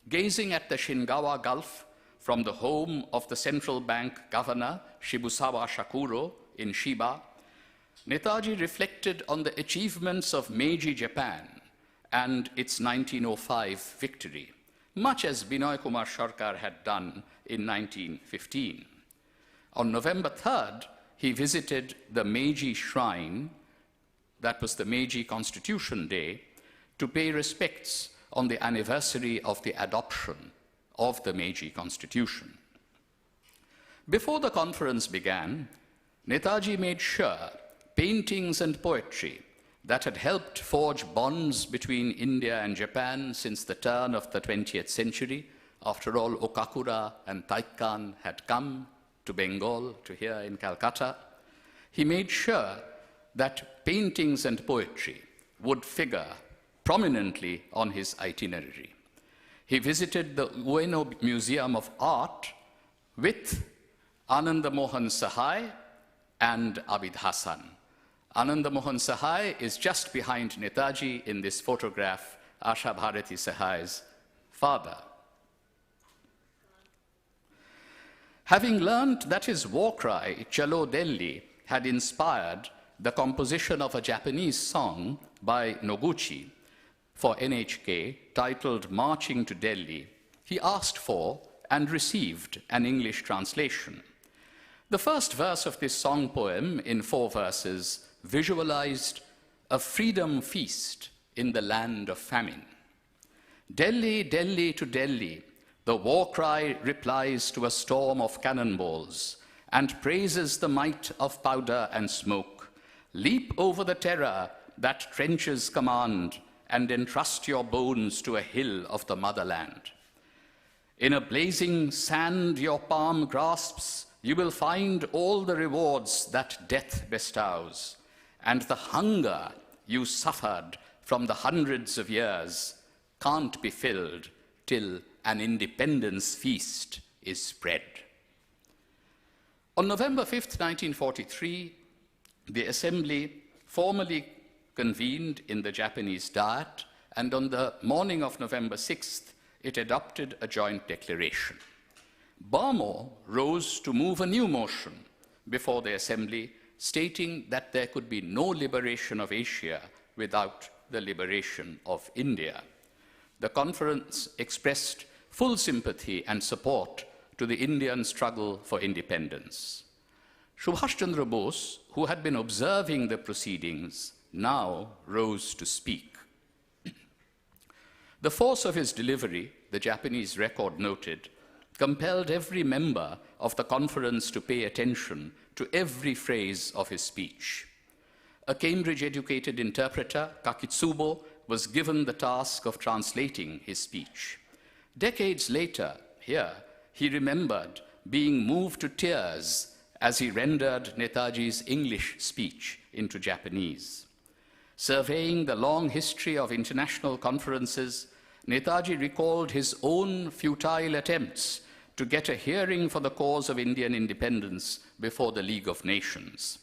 Gazing at the Shingawa Gulf from the home of the central bank governor Shibusawa Shakuro in Shiba, Netaji reflected on the achievements of Meiji Japan and its 1905 victory, much as Binoy Kumar Sarkar had done in 1915. On November 3rd, he visited the Meiji Shrine, that was the Meiji Constitution Day, to pay respects on the anniversary of the adoption of the Meiji Constitution. Before the conference began, Netaji made sure paintings and poetry that had helped forge bonds between India and Japan since the turn of the 20th century. After all, Okakura and Taikkan had come to Bengal, to here in Calcutta. He made sure that paintings and poetry would figure prominently on his itinerary. He visited the Ueno Museum of Art with Ananda Mohan Sahai and Abid Hassan. Ananda Mohan Sahai is just behind Netaji in this photograph, Asha Bharati Sahai's father. Having learned that his war cry, Chalo Delhi, had inspired the composition of a Japanese song by Noguchi for NHK titled Marching to Delhi, he asked for and received an English translation. The first verse of this song poem, in 4 verses, visualized a freedom feast in the land of famine. Delhi, Delhi to Delhi, the war cry replies to a storm of cannonballs and praises the might of powder and smoke. Leap over the terror that trenches command and entrust your bones to a hill of the motherland. In a blazing sand your palm grasps, you will find all the rewards that death bestows, and the hunger you suffered from the hundreds of years can't be filled till an independence feast is spread. On November 5th, 1943, the Assembly formally convened in the Japanese Diet, and on the morning of November 6th, it adopted a joint declaration. Barmore rose to move a new motion before the Assembly, stating that there could be no liberation of Asia without the liberation of India. The conference expressed full sympathy and support to the Indian struggle for independence. Subhash Chandra Bose, who had been observing the proceedings, now rose to speak. The force of his delivery, the Japanese record noted, compelled every member of the conference to pay attention to every phrase of his speech. A Cambridge-educated interpreter, Kakitsubo, was given the task of translating his speech. Decades later, here, he remembered being moved to tears as he rendered Netaji's English speech into Japanese. Surveying the long history of international conferences, Netaji recalled his own futile attempts to get a hearing for the cause of Indian independence before the League of Nations.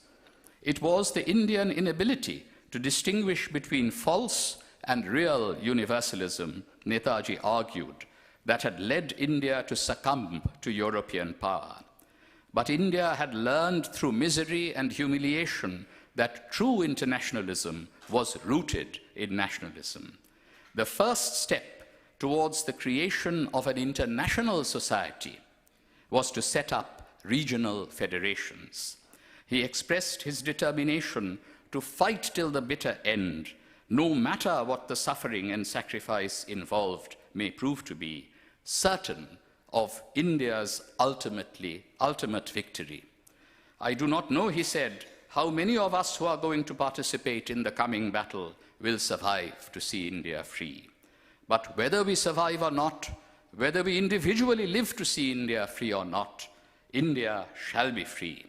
It was the Indian inability to distinguish between false and real universalism, Netaji argued, that had led India to succumb to European power. But India had learned through misery and humiliation that true internationalism was rooted in nationalism. The first step towards the creation of an international society was to set up regional federations. He expressed his determination to fight till the bitter end, no matter what the suffering and sacrifice involved may prove to be, certain of India's ultimate victory. I do not know, he said, how many of us who are going to participate in the coming battle will survive to see India free. But whether we survive or not, whether we individually live to see India free or not, India shall be free.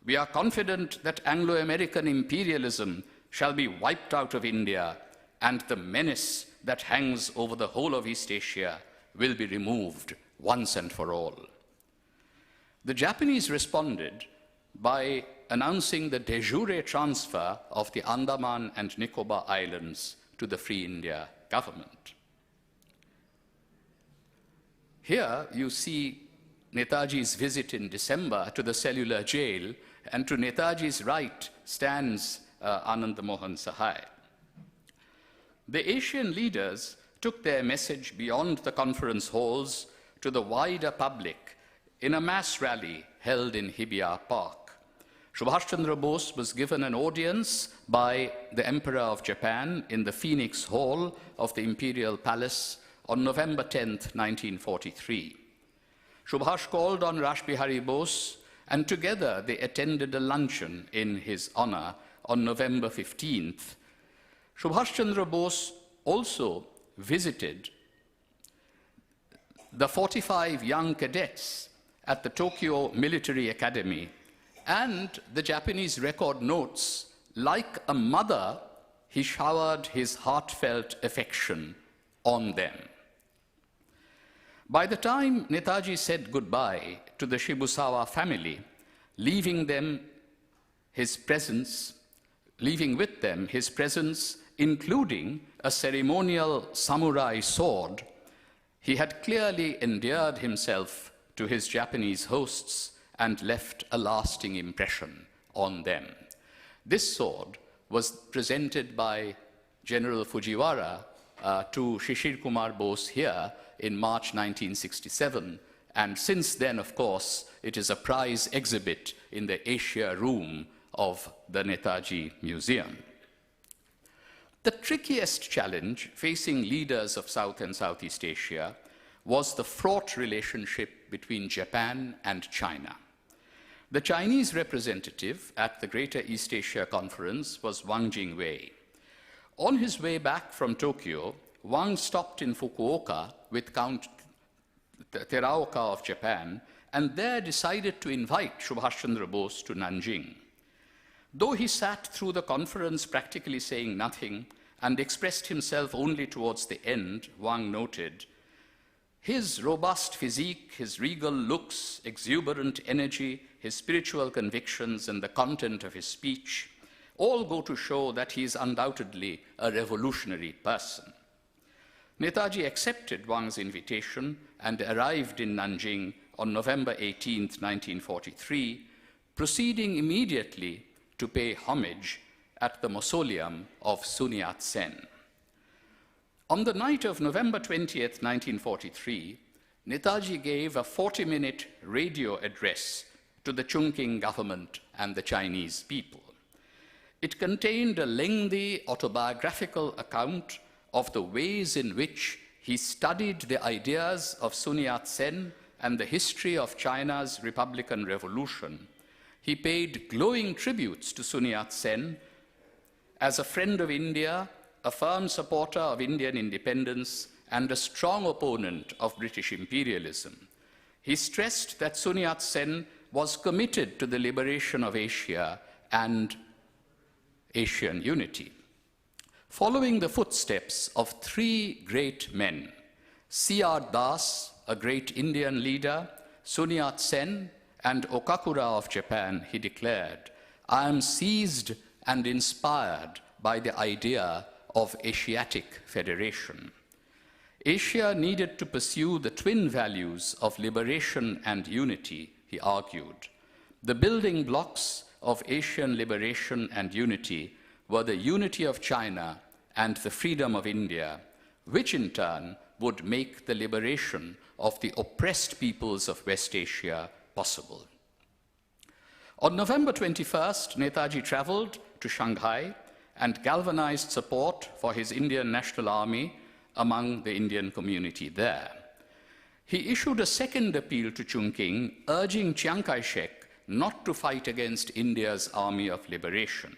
We are confident that Anglo-American imperialism shall be wiped out of India, and the menace that hangs over the whole of East Asia will be removed once and for all. The Japanese responded by announcing the de jure transfer of the Andaman and Nicobar Islands to the Free India government. Here you see Netaji's visit in December to the cellular jail, and to Netaji's right stands Anand Mohan Sahai. The Asian leaders took their message beyond the conference halls to the wider public in a mass rally held in Hibiya Park. Subhash Chandra Bose was given an audience by the Emperor of Japan in the Phoenix Hall of the Imperial Palace on November 10th, 1943. Subhash called on Rash Bihari Bose, and together they attended a luncheon in his honor on November 15th. Subhash Chandra Bose also visited the 45 young cadets at the Tokyo Military Academy, and the Japanese record notes, like a mother, he showered his heartfelt affection on them. By the time Netaji said goodbye to the Shibusawa family, leaving with them his presence, including a ceremonial samurai sword, he had clearly endeared himself to his Japanese hosts and left a lasting impression on them. This sword was presented by General Fujiwara to Shishir Kumar Bose here in March 1967, and since then, of course, it is a prize exhibit in the Asia Room of the Netaji Museum. The trickiest challenge facing leaders of South and Southeast Asia was the fraught relationship between Japan and China. The Chinese representative at the Greater East Asia Conference was Wang Jingwei. On his way back from Tokyo, Wang stopped in Fukuoka with Count Teraoka of Japan, and there decided to invite Subhash Chandra Bose to Nanjing. Though he sat through the conference practically saying nothing and expressed himself only towards the end, Wang noted, his robust physique, his regal looks, exuberant energy, his spiritual convictions, and the content of his speech all go to show that he is undoubtedly a revolutionary person. Netaji accepted Wang's invitation and arrived in Nanjing on November 18, 1943, proceeding immediately to pay homage at the mausoleum of Sun Yat-sen. On the night of November 20th, 1943, Netaji gave a 40-minute radio address to the Chungking government and the Chinese people. It contained a lengthy autobiographical account of the ways in which he studied the ideas of Sun Yat-sen and the history of China's Republican Revolution. He paid glowing tributes to Sun Yat-sen as a friend of India, a firm supporter of Indian independence, and a strong opponent of British imperialism. He stressed that Sun Yat-sen was committed to the liberation of Asia and Asian unity. Following the footsteps of three great men, C.R. Das, a great Indian leader, Sun Yat-sen, and Okakura of Japan, he declared, I am seized and inspired by the idea of Asiatic federation. Asia needed to pursue the twin values of liberation and unity, he argued. The building blocks of Asian liberation and unity were the unity of China and the freedom of India, which in turn would make the liberation of the oppressed peoples of West Asia possible. On November 21st, Netaji traveled to Shanghai and galvanized support for his Indian National Army among the Indian community there. He issued a second appeal to Chungking, urging Chiang Kai-shek not to fight against India's Army of Liberation.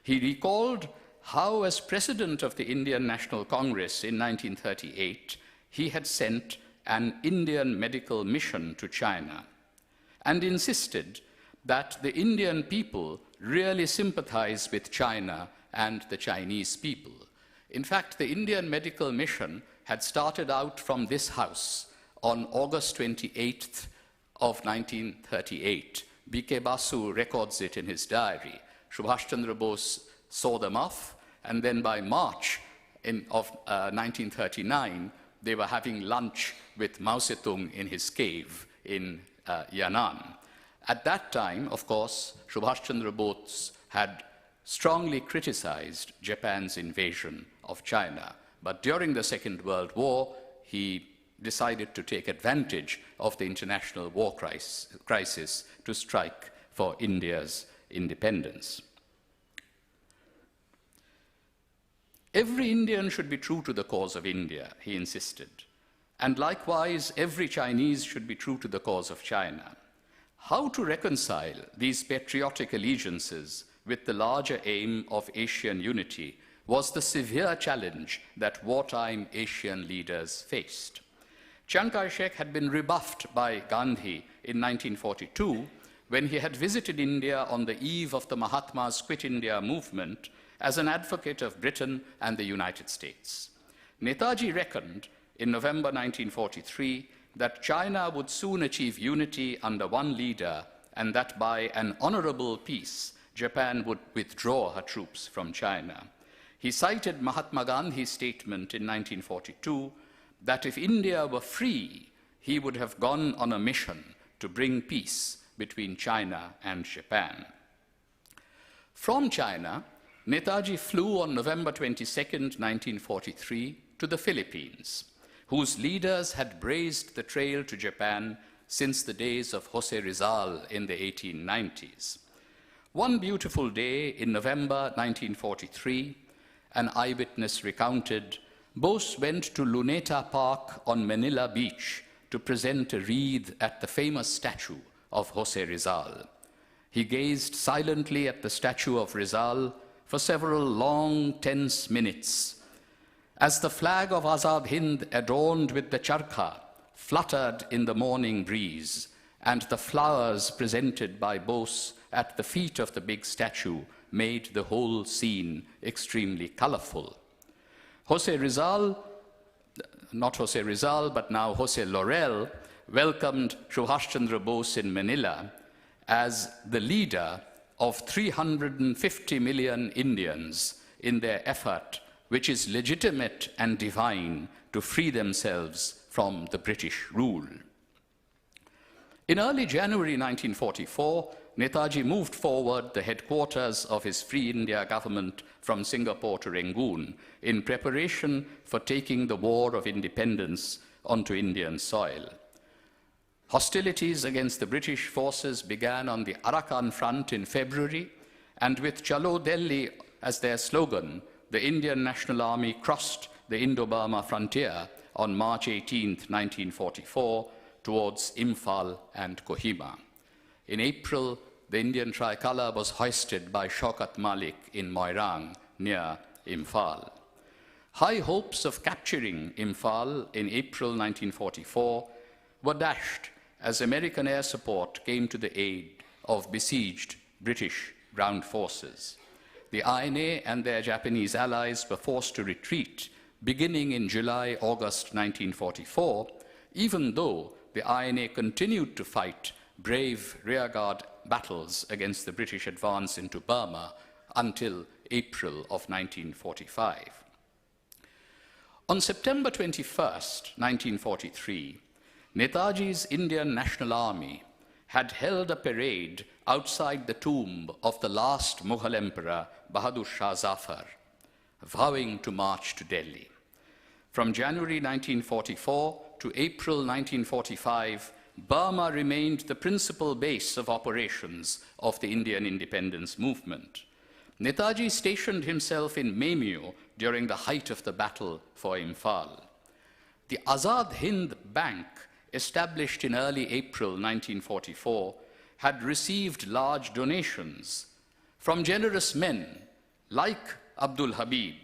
He recalled how, as president of the Indian National Congress in 1938, he had sent an Indian medical mission to China and insisted that the Indian people really sympathize with China and the Chinese people. In fact, the Indian medical mission had started out from this house on August 28th of 1938. B.K. Basu records it in his diary. Subhash Chandra Bose saw them off, and then by March of 1939, they were having lunch with Mao Zedong in his cave in Yan'an. At that time, of course, Subhash Chandra Bose had strongly criticized Japan's invasion of China. But during the Second World War, he decided to take advantage of the international war crisis to strike for India's independence. Every Indian should be true to the cause of India, he insisted. And likewise, every Chinese should be true to the cause of China. How to reconcile these patriotic allegiances with the larger aim of Asian unity was the severe challenge that wartime Asian leaders faced. Chiang Kai-shek had been rebuffed by Gandhi in 1942 when he had visited India on the eve of the Mahatma's Quit India movement as an advocate of Britain and the United States. Netaji reckoned in November 1943 that China would soon achieve unity under one leader and that by an honorable peace, Japan would withdraw her troops from China. He cited Mahatma Gandhi's statement in 1942 that if India were free, he would have gone on a mission to bring peace between China and Japan. From China, Netaji flew on November 22, 1943, to the Philippines, whose leaders had blazed the trail to Japan since the days of Jose Rizal in the 1890s. One beautiful day in November 1943, an eyewitness recounted, Bose went to Luneta Park on Manila Beach to present a wreath at the famous statue of Jose Rizal. He gazed silently at the statue of Rizal for several long, tense minutes. As the flag of Azad Hind, adorned with the charkha, fluttered in the morning breeze, and the flowers presented by Bose at the feet of the big statue made the whole scene extremely colorful. Jose Rizal, not Jose Rizal, but now Jose Laurel, welcomed Subhash Chandra Bose in Manila as the leader of 350 million Indians in their effort, which is legitimate and divine, to free themselves from the British rule. In early January 1944, Netaji moved forward the headquarters of his Free India government from Singapore to Rangoon in preparation for taking the War of Independence onto Indian soil. Hostilities against the British forces began on the Arakan front in February, and with Chalo Delhi as their slogan, the Indian National Army crossed the Indo-Burma frontier on March 18, 1944, towards Imphal and Kohima. In April, the Indian tricolour was hoisted by Shaukat Malik in Moirang, near Imphal. High hopes of capturing Imphal in April 1944 were dashed as American air support came to the aid of besieged British ground forces. The INA and their Japanese allies were forced to retreat beginning in July-August 1944, even though the INA continued to fight brave rearguard battles against the British advance into Burma until April of 1945. On September 21, 1943, Netaji's Indian National Army had held a parade outside the tomb of the last Mughal Emperor, Bahadur Shah Zafar, vowing to march to Delhi. From January 1944 to April 1945, Burma remained the principal base of operations of the Indian independence movement. Netaji stationed himself in Memio during the height of the battle for Imphal. The Azad Hind Bank, established in early April 1944, had received large donations from generous men like Abdul Habib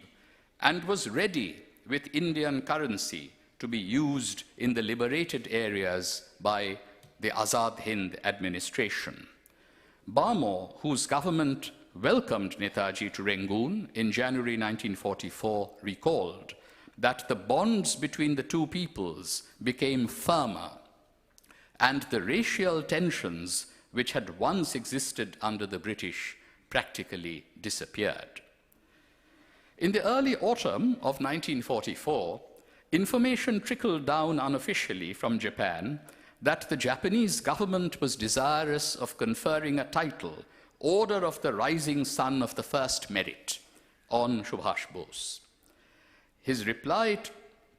and was ready with Indian currency to be used in the liberated areas by the Azad Hind administration. Bamo, whose government welcomed Netaji to Rangoon in January 1944, recalled that the bonds between the two peoples became firmer and the racial tensions which had once existed under the British practically disappeared. In the early autumn of 1944, information trickled down unofficially from Japan that the Japanese government was desirous of conferring a title, Order of the Rising Sun of the First Merit, on Subhash Bose. His reply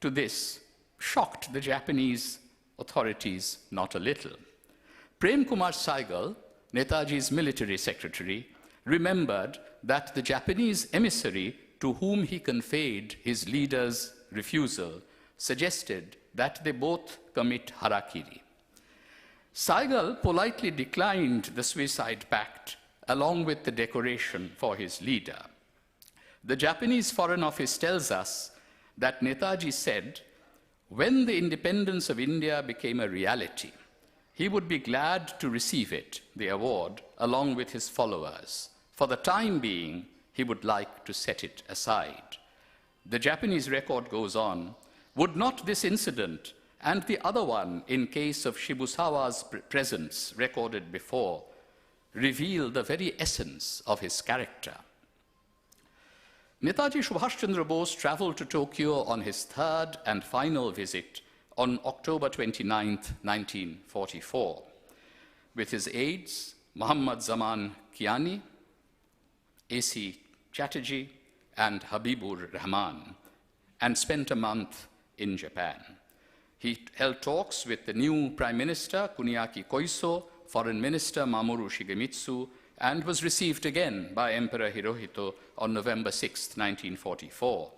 to this shocked the Japanese authorities not a little. Prem Kumar Saigal, Netaji's military secretary, remembered that the Japanese emissary to whom he conveyed his leader's refusal suggested that they both commit harakiri. Saigal politely declined the suicide pact along with the decoration for his leader. The Japanese Foreign Office tells us that Netaji said, when the independence of India became a reality, he would be glad to receive it, the award, along with his followers. For the time being, he would like to set it aside. The Japanese record goes on, would not this incident and the other one in case of Shibusawa's presence recorded before reveal the very essence of his character? Netaji Subhash Chandra Bose traveled to Tokyo on his third and final visit on October 29, 1944, with his aides Muhammad Zaman Kiani, A.C. Chatterjee, and Habibur Rahman, and spent a month in Japan. He held talks with the new Prime Minister Kuniaki Koiso, Foreign Minister Mamoru Shigemitsu, and was received again by Emperor Hirohito on November 6, 1944.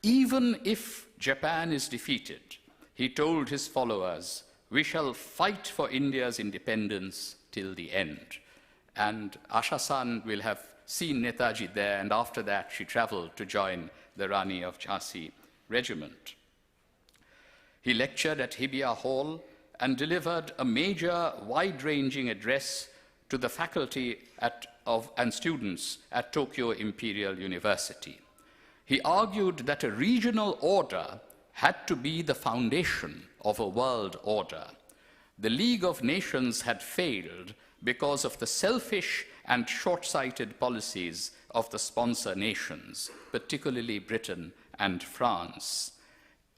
Even if Japan is defeated, he told his followers, "We shall fight for India's independence till the end." And Asha-san will have seen Netaji there, and after that she traveled to join the Rani of Jhansi regiment. He lectured at Hibiya Hall and delivered a major, wide-ranging address to the faculty and students at Tokyo Imperial University. He argued that a regional order had to be the foundation of a world order. The League of Nations had failed because of the selfish and short-sighted policies of the sponsor nations, particularly Britain and France.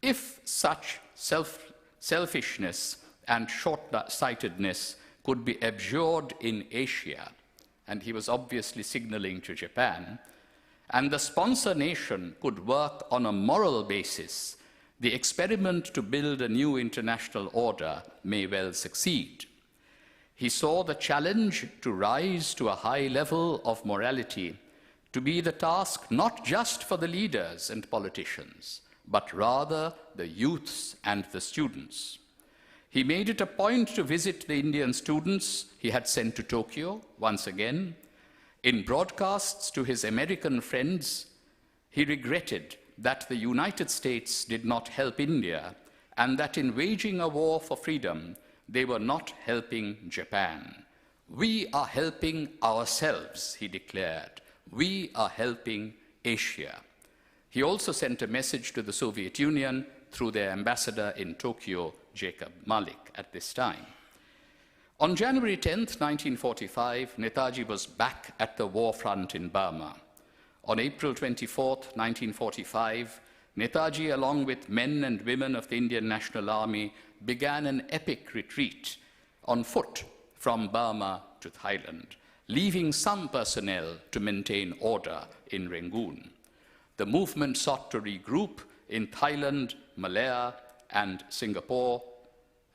If such selfishness and short-sightedness could be abjured in Asia, and he was obviously signaling to Japan, and the sponsor nation could work on a moral basis, the experiment to build a new international order may well succeed. He saw the challenge to rise to a high level of morality to be the task not just for the leaders and politicians, but rather the youths and the students. He made it a point to visit the Indian students he had sent to Tokyo once again. In broadcasts to his American friends, he regretted that the United States did not help India and that in waging a war for freedom, they were not helping Japan. "We are helping ourselves," he declared. "We are helping Asia." He also sent a message to the Soviet Union through their ambassador in Tokyo, Jacob Malik, at this time. On January 10, 1945, Netaji was back at the war front in Burma. On April 24, 1945, Netaji, along with men and women of the Indian National Army, began an epic retreat on foot from Burma to Thailand, leaving some personnel to maintain order in Rangoon. The movement sought to regroup in Thailand, Malaya, and Singapore,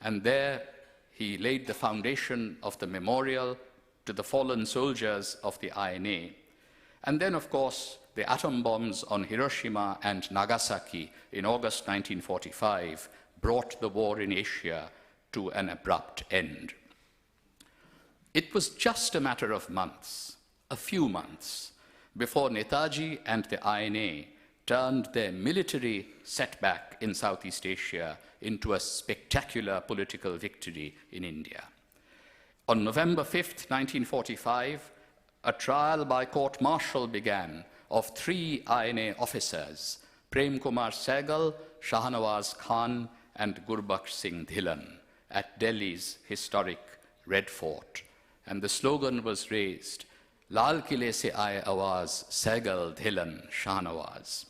and there he laid the foundation of the memorial to the fallen soldiers of the INA. And then, of course, the atom bombs on Hiroshima and Nagasaki in August 1945 brought the war in Asia to an abrupt end. It was just a matter of months, a few months, before Netaji and the INA turned their military setback in Southeast Asia into a spectacular political victory in India. On November 5, 1945, a trial by court-martial began of 3 INA officers, Prem Kumar Sehgal, Shahnawaz Khan, and Gurbaksh Singh Dhillon, at Delhi's historic Red Fort. And the slogan was raised, "Lal Kile se aaye awaz, Sehgal, Dhillon, Shahnawaz."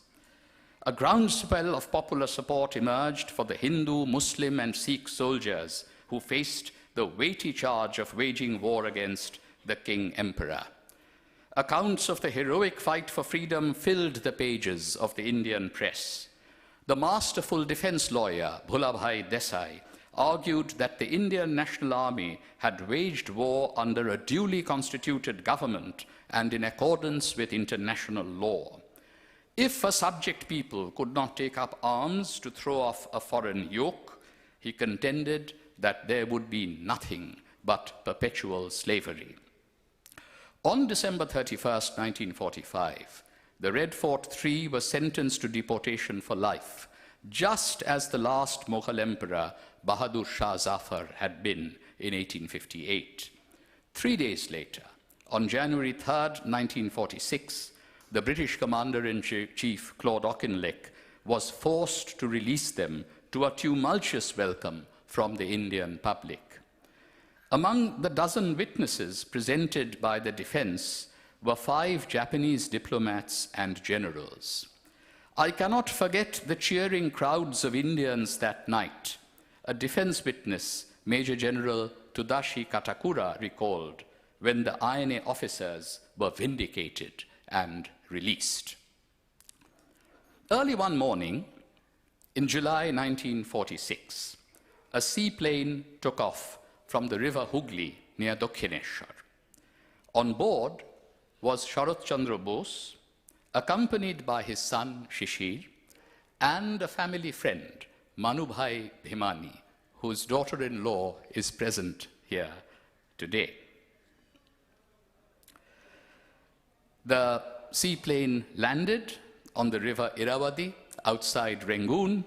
A groundswell of popular support emerged for the Hindu, Muslim, and Sikh soldiers who faced the weighty charge of waging war against the King Emperor. Accounts of the heroic fight for freedom filled the pages of the Indian press. The masterful defense lawyer, Bhulabhai Desai, argued that the Indian National Army had waged war under a duly constituted government and in accordance with international law. If a subject people could not take up arms to throw off a foreign yoke, he contended that there would be nothing but perpetual slavery. On December 31, 1945, the Red Fort III was sentenced to deportation for life, just as the last Mughal emperor, Bahadur Shah Zafar, had been in 1858. 3 days later, on January 3, 1946, the British Commander-in-Chief, Claude Auchinleck, was forced to release them to a tumultuous welcome from the Indian public. Among the dozen witnesses presented by the defense were 5 Japanese diplomats and generals. I cannot forget the cheering crowds of Indians that night. A defense witness, Major General Tadashi Katakura, recalled, when the INA officers were vindicated and released. Early one morning, in July 1946, a seaplane took off from the river Hooghly near Dakshineshwar. On board was Sharat Chandra Bose, accompanied by his son Shishir and a family friend, Manubhai Bhimani, whose daughter-in-law is present here today. The seaplane landed on the river Irrawaddy outside Rangoon,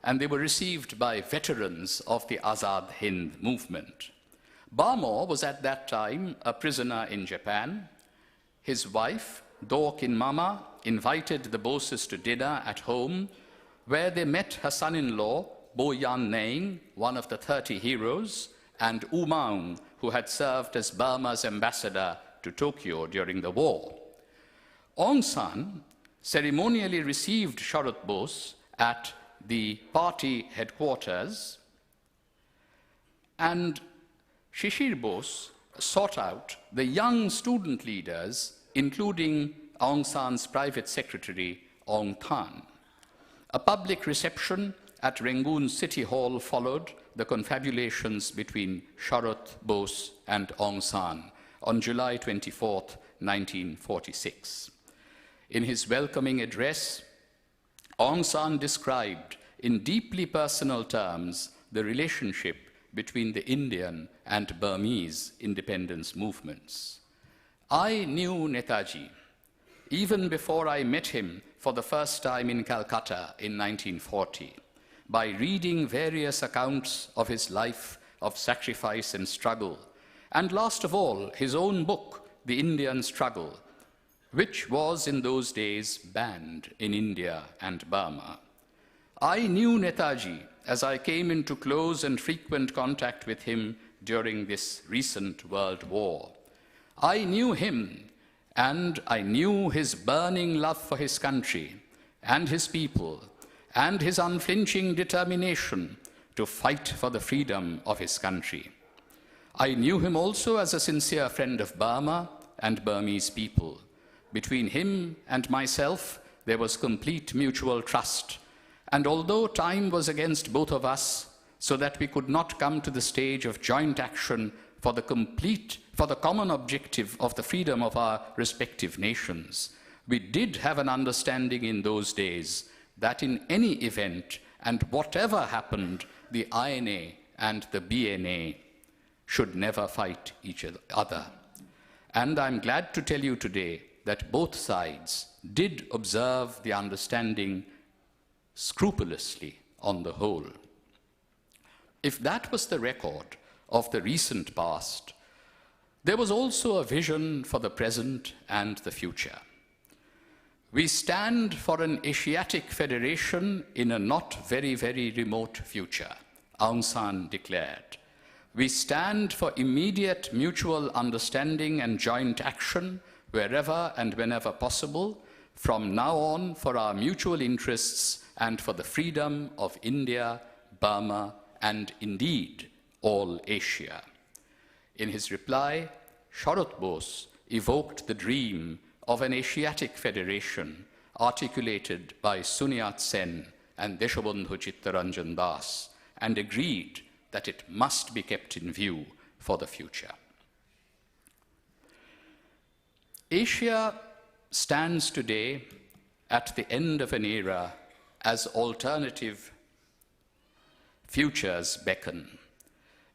and they were received by veterans of the Azad Hind movement. Barmore was at that time a prisoner in Japan. His wife, Dorkin Mama, invited the Boses to dinner at home, where they met her son-in-law, Bo Yan Naing, one of the 30 heroes, and U Maung, who had served as Burma's ambassador to Tokyo during the war. Aung San ceremonially received Sharat Bose at the party headquarters, and Shishir Bose sought out the young student leaders, including Aung San's private secretary, Aung Than. A public reception at Rangoon City Hall followed the confabulations between Sharat Bose and Aung San on July 24, 1946. In his welcoming address, Aung San described in deeply personal terms the relationship between the Indian and Burmese independence movements. I knew Netaji even before I met him for the first time in Calcutta in 1940, by reading various accounts of his life of sacrifice and struggle, and last of all, his own book, The Indian Struggle, which was in those days banned in India and Burma. I knew Netaji as I came into close and frequent contact with him during this recent World War. I knew him, and I knew his burning love for his country and his people, and his unflinching determination to fight for the freedom of his country. I knew him also as a sincere friend of Burma and Burmese people. Between him and myself, there was complete mutual trust, and although time was against both of us, so that we could not come to the stage of joint action for the common objective of the freedom of our respective nations, we did have an understanding in those days that in any event and whatever happened, the INA and the BNA should never fight each other. And I'm glad to tell you today that both sides did observe the understanding scrupulously on the whole. If that was the record of the recent past, there was also a vision for the present and the future. We stand for an Asiatic federation in a not very, very remote future, Aung San declared. We stand for immediate mutual understanding and joint action wherever and whenever possible, from now on for our mutual interests and for the freedom of India, Burma, and indeed all Asia. In his reply, Sharat Bose evoked the dream of an Asiatic federation articulated by Sun Yat-sen and Deshabandhu Chittaranjan Das, and agreed that it must be kept in view for the future. Asia stands today at the end of an era as alternative futures beckon.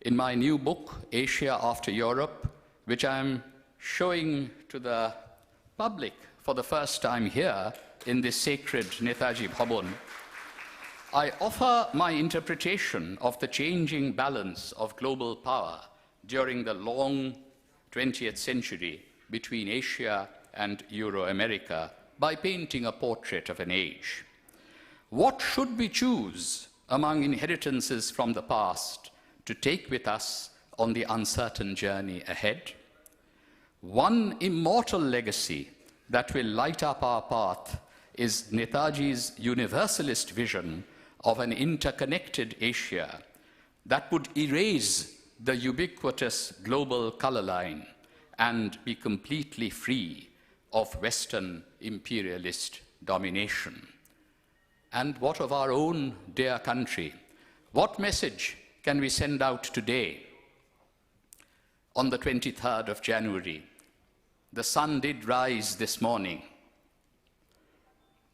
In my new book, Asia After Europe, which I'm showing to the public for the first time here in this sacred Netaji Bhawan, I offer my interpretation of the changing balance of global power during the long 20th century between Asia and Euro-America by painting a portrait of an age. What should we choose among inheritances from the past to take with us on the uncertain journey ahead? One immortal legacy that will light up our path is Netaji's universalist vision of an interconnected Asia that would erase the ubiquitous global color line and be completely free of Western imperialist domination. And what of our own dear country? What message can we send out today, on the 23rd of January, the sun did rise this morning.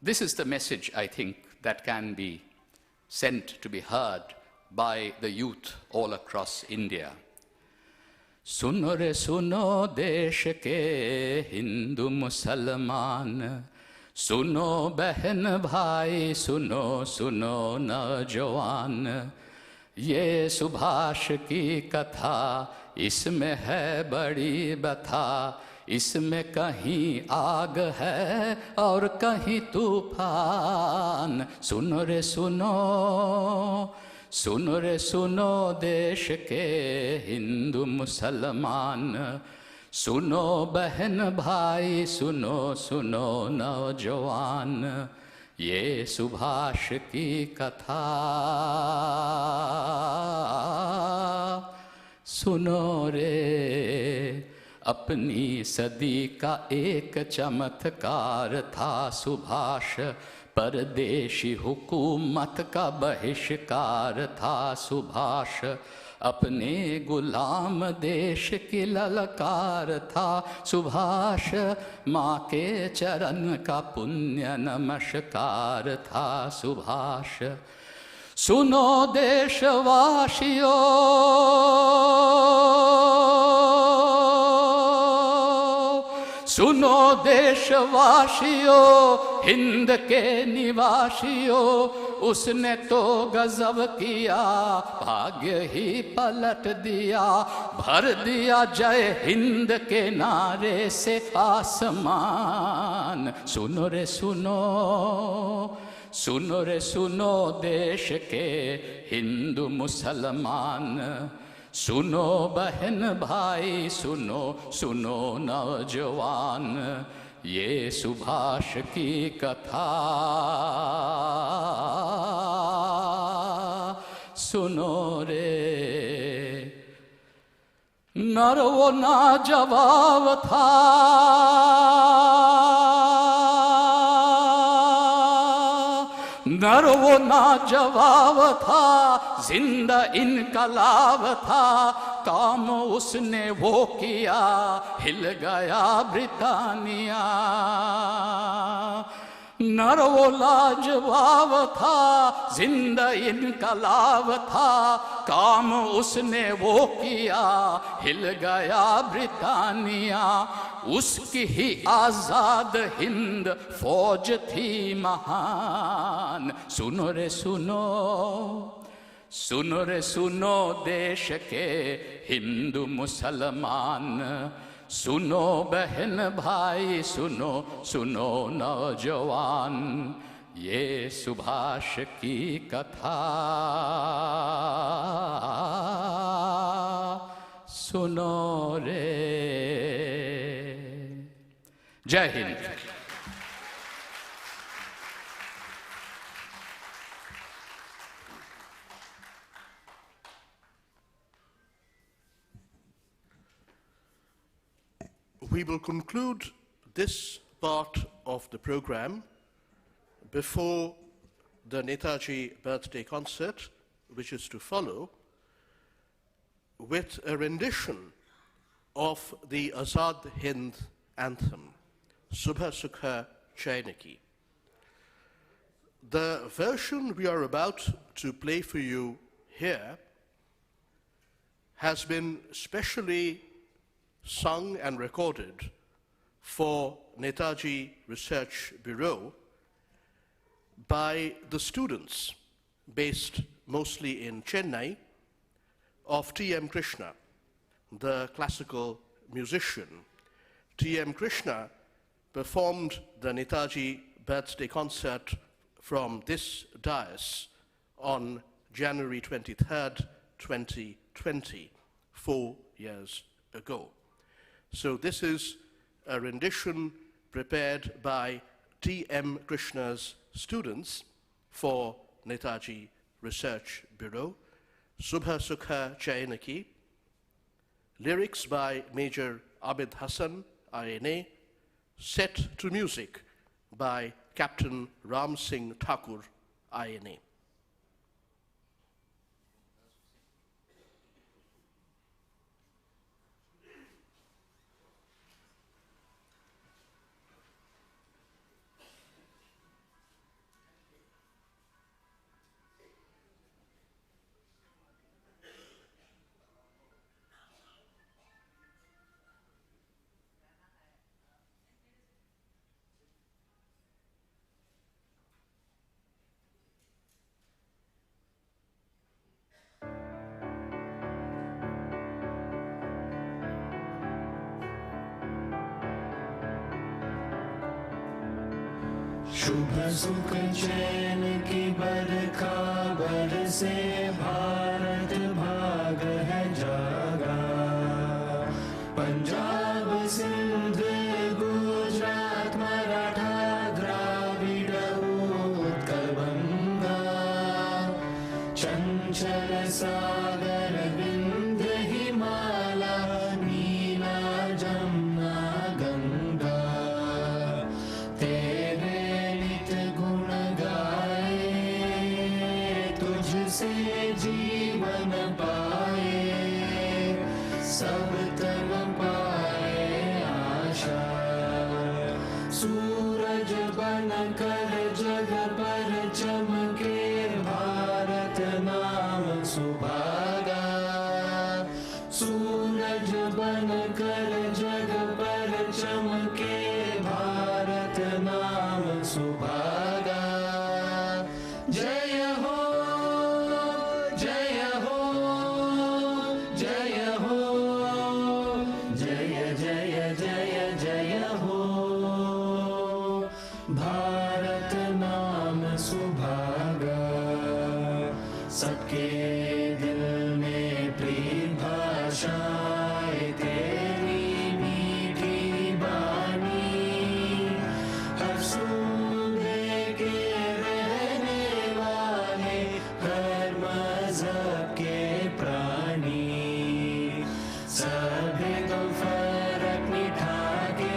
This is the message, I think, that can be sent to be heard by the youth all across India. Suno re suno desh ke Hindu Musalman, suno behan bhai, suno suno naujawan. ये सुभाष की कथा, इसमें है बड़ी बता, इसमें कहीं आग है और कहीं तूफान. सुनो रे सुनो, सुनो रे सुनो देश के हिंदू मुसलमान, सुनो बहन भाई, सुनो सुनो नौजवान, ये सुभाष की कथा. सुनो रे, अपनी सदी का एक चमत्कार था सुभाष, परदेशी हुकूमत का बहिष्कार था सुभाष, अपने गुलाम देश की ललकार था सुभाष, माँ के चरण का पुण्य नमस्कार था सुभाष. सुनो देशवासियों, सुनो देशवासियों, हिंद के निवासियों, उसने तो गजब किया, भाग्य ही पलट दिया, भर दिया जय हिंद के नारे से आसमान. सुनो रे सुनो, सुनो रे सुनो देश के हिंदू मुसलमान, सुनो बहन भाई, सुनो सुनो नौजवान, ये सुभाष की कथा. सुनो रे, नर वो ना जवाब था, नर वो ना जवाब था, जिंदा इनकलाब था, काम उसने वो किया, हिल गया ब्रिटानिया. नर वो लाजवाब था, जिंदा इनकलाब था, काम उसने वो किया, हिल गया ब्रिटानिया. उसकी ही आजाद हिंद फौज थी महान. सुनो रे सुनो, सुनो रे सुनो देश के हिंदू मुसलमान, सुनो बहन भाई, सुनो सुनो नौजवान, ये सुभाष की कथा. सुनो रे. जय Hind. We will conclude this part of the program before the Netaji birthday concert, which is to follow, with a rendition of the Azad Hind anthem, Subha Sukha Chainaki. The version we are about to play for you here has been specially sung and recorded for Netaji Research Bureau by the students based mostly in Chennai of T.M. Krishna, the classical musician. T.M. Krishna performed the Netaji birthday concert from this dais on January 23rd, 2020, 4 years ago. So this is a rendition prepared by T.M. Krishna's students for Netaji Research Bureau, Subha Sukha Chainaki, lyrics by Major Abid Hassan, INA, set to music by Captain Ram Singh Thakur, INA. शुभ सुख चैन की बरखा बरसे भारत भाग है जागा पंजाब सिंध गुजरात मराठा द्राविड़ उत्कल बंगा चंचल सागर विंध्य हिमालय नीला जमुना गंगा तेरे नित गुण गाए तुझसे जीवन पाए सब तन पाए आशा सूरज बन कर जग पर चमके भारत नाम सुभागा सूरज बन कर जग पर चमके भारत नाम सुभागा जय हो जय हो जय हो जय जय जय जय हो भारत नाम सुभागा सबके दिल में प्रेम भाषाएं तेरी मीठी बानी हर सूबे के रहने वाले हर मजहब के प्राणी सभी तो फर्क मिटा के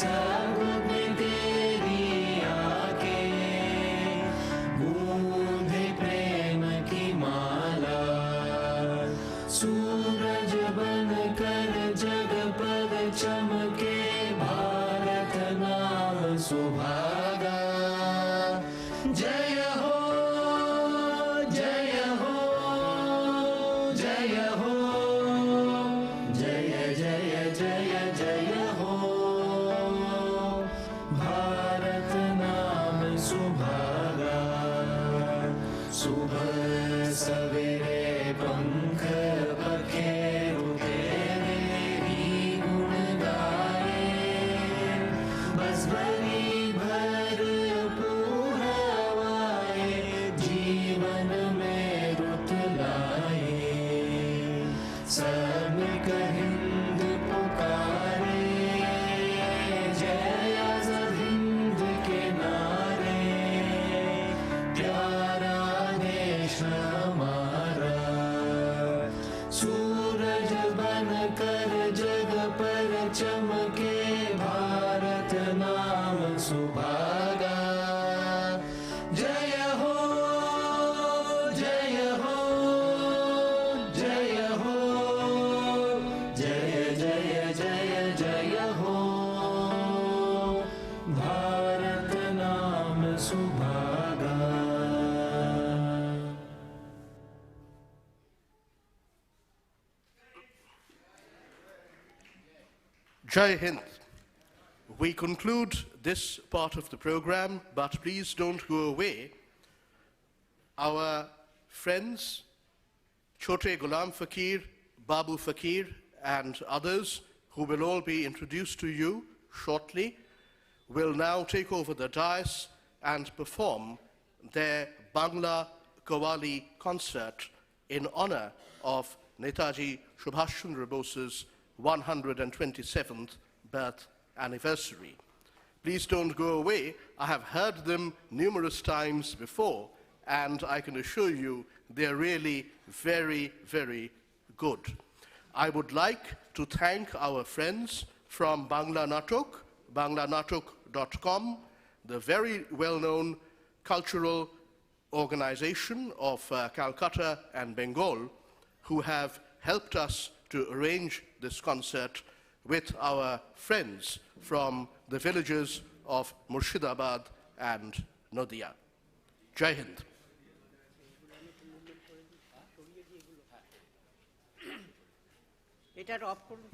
सब में तेरी आके गूंधे प्रेम की माला सूरज बन कर जग पर चमके भारत नाम सुभागा जय हो जय हो जय हो जय जय जय जय हो भारत नाम सुभागा सुबह सवेरे पंख पखेरु तेरे ही गुण गाए बस भरी भर पूरवाए जीवन में रुत लाए सब हिंद पुकारे जय आज़ाद हिंद के नारे प्यारा देश हमारा सूरज बन कर जग पर चमके भारत नाम सुभागा जय हो जय हो जय हो जय जय जय जय हो भारत नाम सुभागा Jai Hind. We conclude this part of the program, but please don't go away. Our friends, Chhote Golam Fakir, Babu Fakir, and others who will all be introduced to you shortly, will now take over the dais and perform their Bangla Qawwali concert in honor of Netaji Subhash Chandra Bose's 127th birth anniversary. Please don't go away. I have heard them numerous times before, and I can assure you they're really very, very good. I would like to thank our friends from Bangla Natok, banglanatok.com, the very well-known cultural organization of Calcutta and Bengal, who have helped us to arrange this concert with our friends from the villages of Murshidabad and Nadia. Jai Hind. এটার of করুন।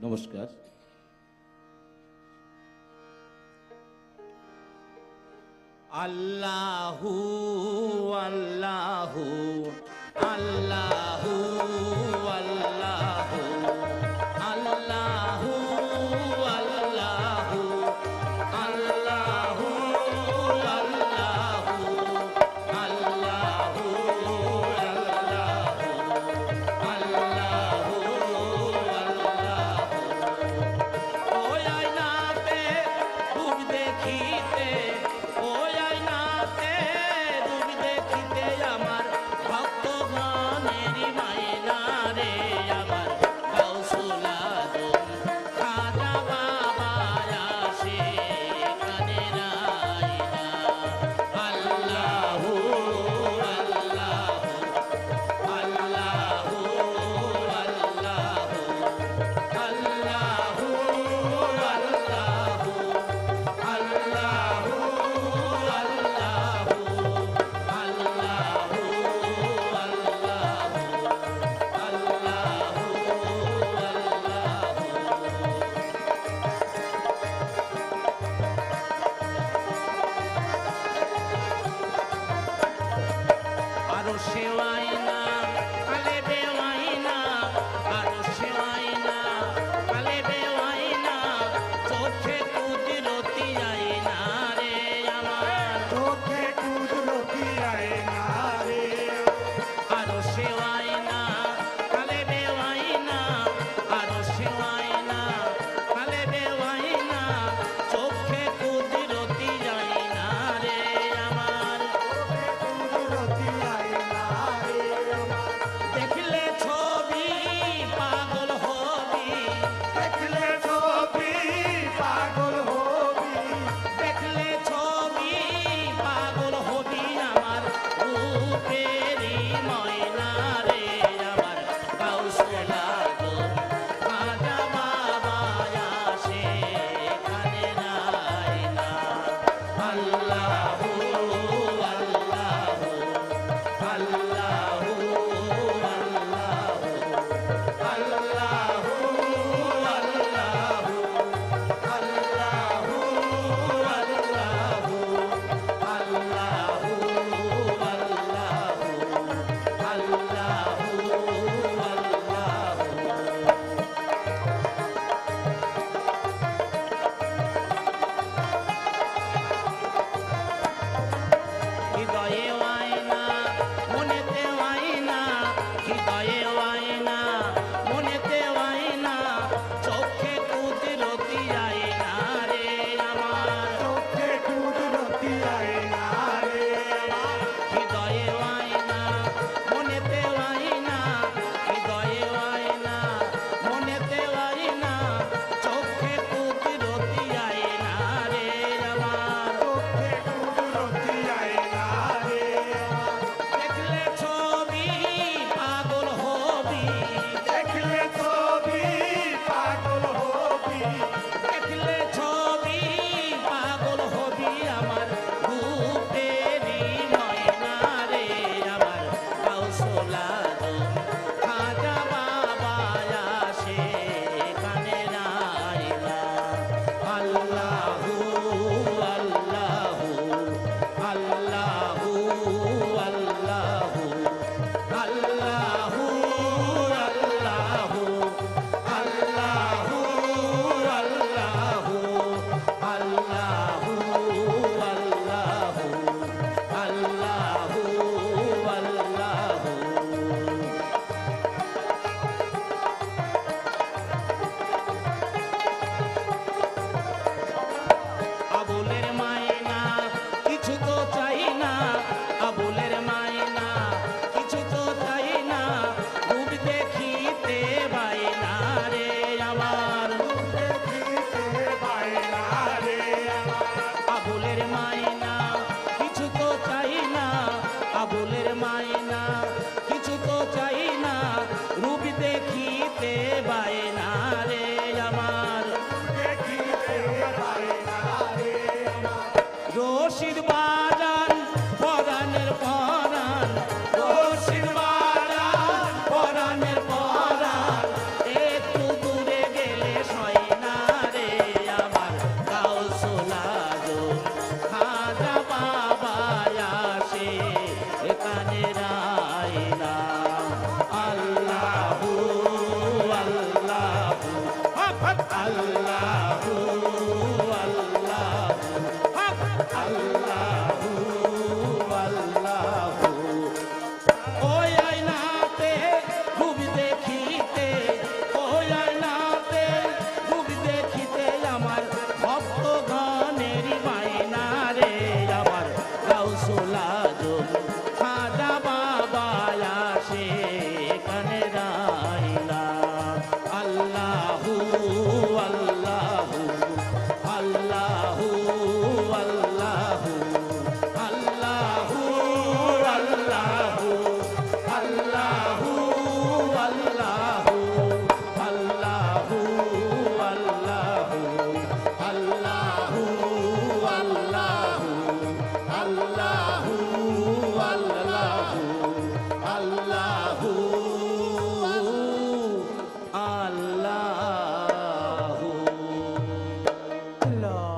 নমস্কার। আল্লাহু আল্লাহু আল্লাহু আল্লাহু আল্লাহু আল্লাহু আল্লাহু আল্লাহু আল্লাহু আল্লাহু ওই আয়নাতে রূপ দেখিতে, ওই আয়নাতে রূপ দেখিতে আমার ভক্তগণেরই আল্লাহু আল্লাহু আল্লাহু ওই আয়নাতে রূপ দেখিতে ওই আয়নাতে রূপ দেখিতে আমার ভক্তগণের মায়না রে আমার গাউসুল আজম খাজা বাবা আসে কানে রাইলা আল্লাহু আল্লাহু আল্লাহু আল্লাহু আল্লাহু আল্লাহু আল্লাহু আল্লাহু আল্লাহু আল্লাহু আল্লাহু আল্লাহু আল্লাহু আল্লাহু আল্লাহু আল্লাহু আল্লাহ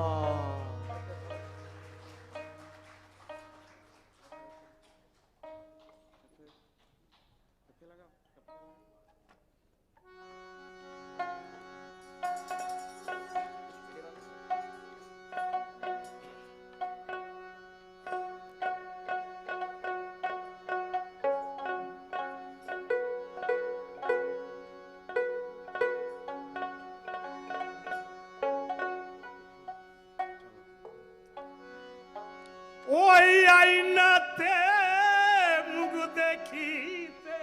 ওই আইনাতে মুখ দেখিতে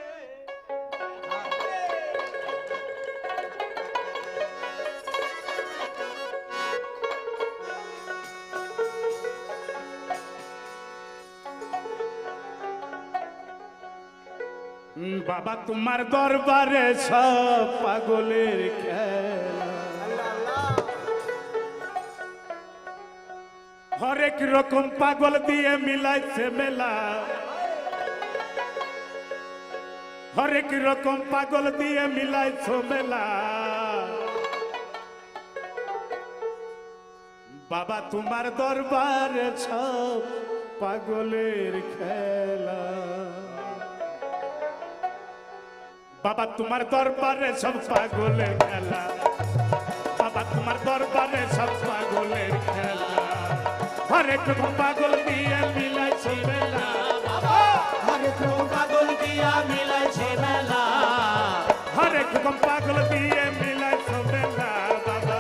বাবা তোমার দরবারে সব পাগলের খেলা হরেক রকম পাগল দিয়ে মিলাইছে মেলা হরেক রকম পাগল দিয়ে মিলাইছো মেলা বাবা তোমার দরবারে সব পাগলের খেলা বাবা তোমার দরবারে সব পাগলের খেলা বাবা তোমার দরবারে সব পাগলের খেলা হরেক রকম পাগল দিয়ে মিলাইছে মেলা হরেক রকম পাগল দিয়া মিলাইছে মেলা হরেক রকম পাগল দিয়ে মিলাইছে মেলা বাবা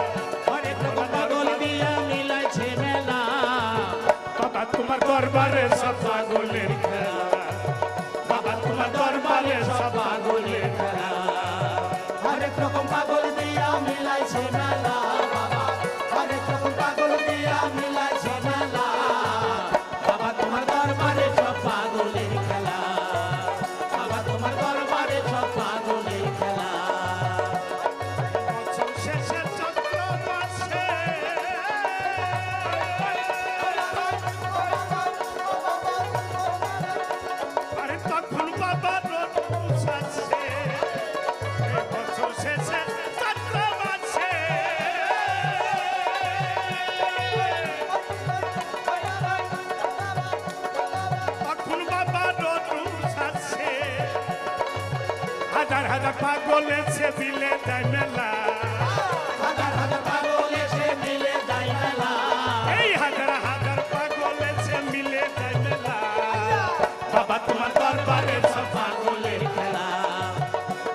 হরেক রকম পাগল দিয়া মিলাইছে মেলা বাবা তোমার দরবারে সব পাগলের খেলা বাবা তোমার দরবারে সব পাগলের খেলা হরেক রকম পাগল দিয়া মিলাইছে মেলা বাবা হরেক রকম পাগল দিয়া মিলাইছে মেলা বাবা তোমার দরবারে সব পাগলের খেলা বাবা তোমার দরবারে সব পাগলের খেলা বছর শেষে চৈত্র মাসে আরে তখন বাবা রোদ উষাচ্ছে বছর শেষে চৈত্র মাসে তখন বাবা রোদ উষাচ্ছে হাজার হাজার পাগল এসে দিলে যায় মেলা হাজার হাজার পাগল এসে মিলে যায় মেলা এই হাজার হাজার পাগল এসে মিলে যায় মেলা বাবা তোমার দরবারে সব পাগলের খেলা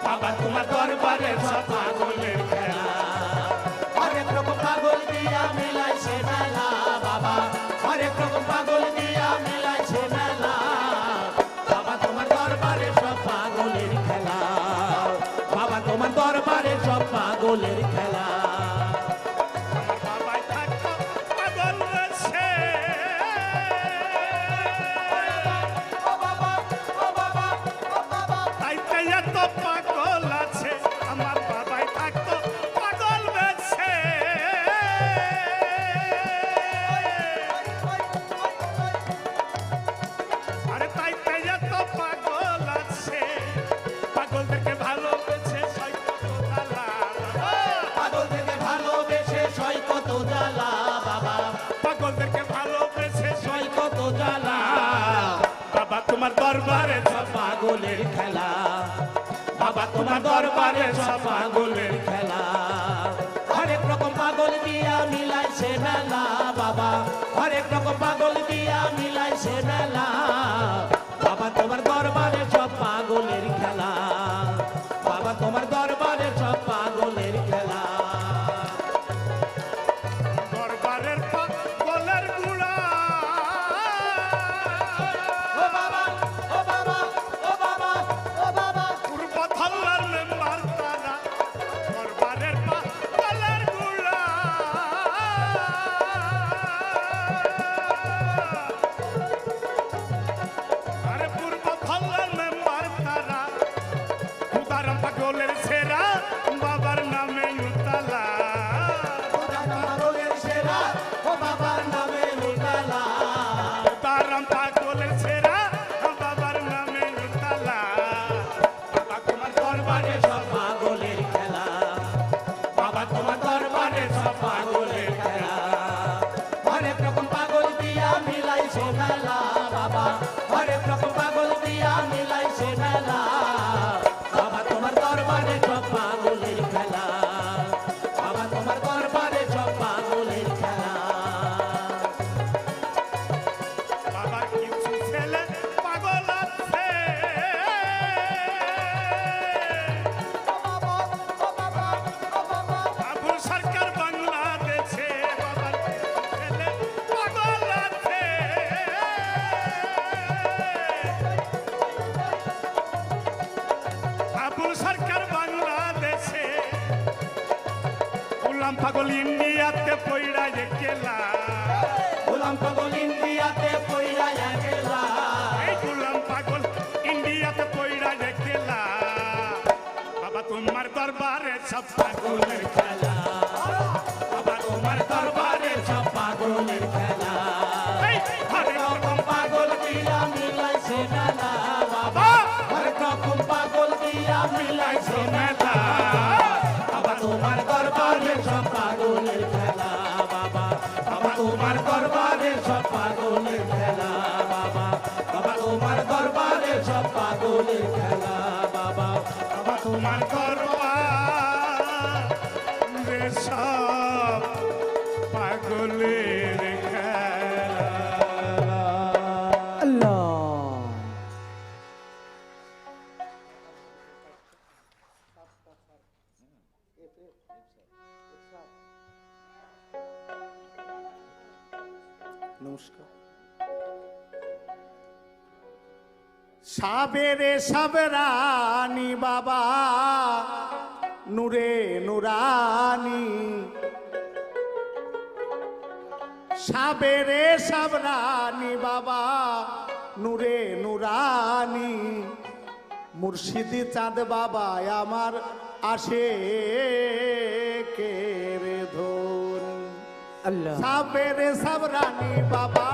বাবা তোমার দরবারে সব পাগলের খেলা হরেক রকম পাগল দিয়া মিলাইছে মেলা বাবা হরেক রকম পাগল দিয়া মিলাইছে মেলা বাবা তোমার দরবারে সব পাগলের খেলা বাবা তোমার দরবারে সব পাগলের খেলা আমার বাবাই থাকতো পাগল এসে তাইতে এত পাগল আছে আমার বাবাই থাকতো পাগল বেছে আরে তাইতে এত পাগল আছে পাগলদেরকে ভালোবেসে সৈকত জ্বালা পাগল থেকে ভালোবেসে সই কত জ্বালা বাবা পাগলদেরকে ভালোবেসে সই কত জ্বালা বাবা তোমার দরবারে সব পাগলের খেলা বাবা তোমার দরবারে সব পাগলের খেলা পাগল ইন্ডিয়াতে পইড়া একলা গোলাম পাগল ইন্ডিয়াতে পইরা একলা এই গোলাম পাগল ইন্ডিয়াতে পইড়া একলা বাবা তোমার দরবারে সব পাগলের খেলা বাবা তোমার দরবারে সব পাগলের খেলা এই হরেক রকম পাগল দিয়া মিলাইছে মেলা বাবা হরেক রকম পাগল দিয়া মিলাইছে মেলা বাবা তোমার দরবারে সব পাগলের খেলা বাবা বাবা তোমার দরবারে সব পাগলের খেলা বাবা বাবা তোমার দরবারে সব পাগলের খেলা বাবা বাবা তোমার দরবারে সব পাগলের খেলা আল্লাহ নমস্কার সাবেরে সাবরানি বাবা নূরে নুরানি সাবেরে সাবরানি বাবা নূরে নুরানি মুর্শিদি চাঁদ বাবা আমার আসে কেরে ধন আল্লাহ সাবেরে সাবরানি বাবা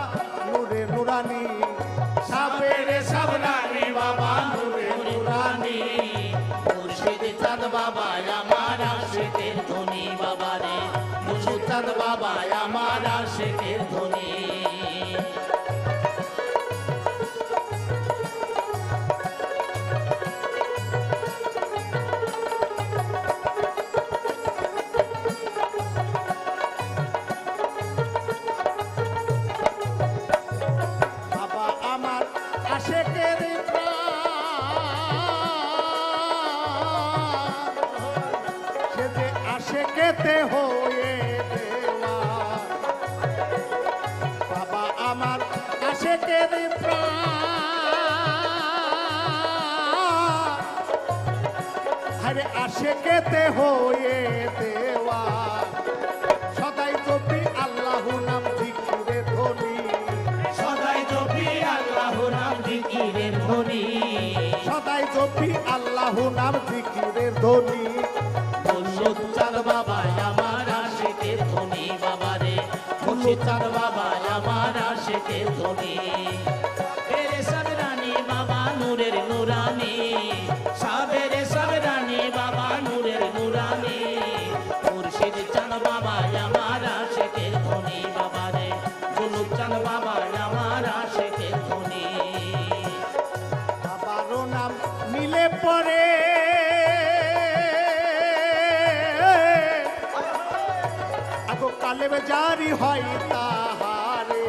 নূরে নুরানি সাবেরে সাবরানি বাবা নূরে নুরানি মুর্শিদ চাঁদ বাবা আমার আশিকের ধনী বাবা রে মুর্শিদ চাঁদ বাবা আমার আশিকের ধনী বাবা আমার আশেকের সে যে আশেকেতে হয়ে দেওয়া বাবা আমার আশেকের আরে আশেকেতে হয়ে দেওয়া সদাই জপি আল্লাহ নাম জিকিরে ধনী সদাই জপি আল্লাহ নাম জিকিরের ধ্বনি সদাই জপি আল্লাহ নাম জিকিরের ধ্বনি মুর্শিদ চাঁদ বাবা আমার আশিকের ধনী বাবা রে মুর্শিদ চাঁদ বাবা আমার আশিকের ধনী এরে সাবরানি বাবা নূরের নুরানি সাবেরে সাবরানি বাবা নূরের নুরানি মুর্শিদ চাঁদ বাবা আমার আশিকের ধনী বাবা রে মুর্শিদ চাঁদ বাবা আমার আশিকের ধনী বাবারও নাম মিলে পড়ে আগো কালেবে জারি হয় তাহারে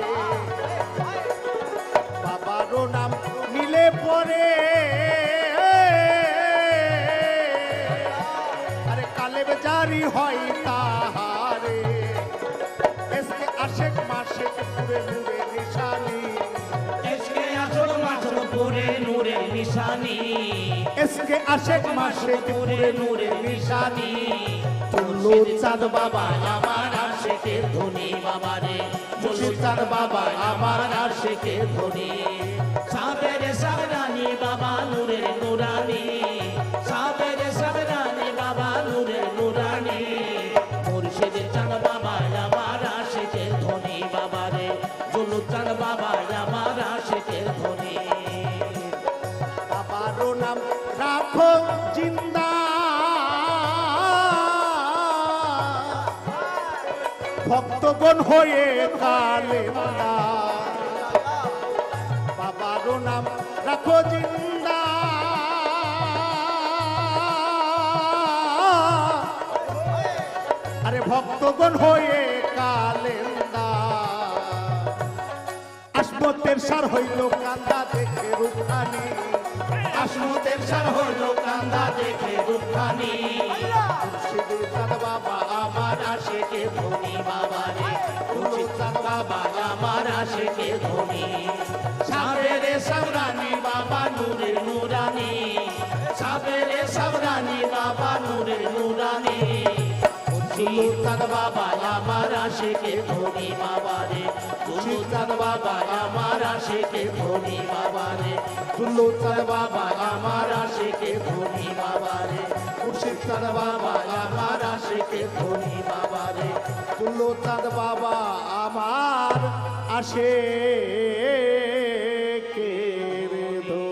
বাবারও নাম মিলে পড়ে আরে কালেবে জারি হয় তাহারে এসকে আশেক মাশেক পুরে নূরে নিশানি এসকে আসল মাসল পুরে নূরের নিশানি এসকে আশেক মাশেক পুরে নূরের নিশানি মুর্শিদ চাঁদ বাবা আমার আশিকের ধনী বাবা রে মুর্শিদ চাঁদ বাবা আমার আশিকের ধনী সাবেরে সাবরানি বাবা নূরের নুরানি সাবেরে সাবরানি বাবা নূরের নুরানি মুর্শিদ চাঁদ বাবা আমার আশিকের ধনী বাবা রে মুর্শিদ চাঁদ বাবা আমার আশিকের ধনী বাবারও নাম রাখো জিন্দা ভক্তগণ হয়ে কালেন্দা বাবারও নাম রাখো জিন্দা আরে ভক্তগণ হয়ে কালেন্দা আসমতের সার হইল কান্দা দেখে রূপখানি আসমতের সার হইল কান্দা দেখে দুঃখানি মুর্শিদি চাঁদ বাবা আমার আশিকে ধনী বাবা রে মুর্শিদ চাঁদ বাবা আমার আশিকে ধনী সাবেরে সাবরানি বাবা নূরের নুরানি সাবেরে সাবরানি বাবা নূরের নুরানি সুলতান বাবা আমার আশিকে ধনী বাবা রে, সুলতান বাবা আমার আশিকে ধনী বাবা রে, সুলতান বাবা আমার আশিকে ধনী বাবা রে, মুর্শিদাবাদ বাবা আমার আশিকে ধনী বাবা রে, সুলতান বাবা আমার আশিকে ধনী।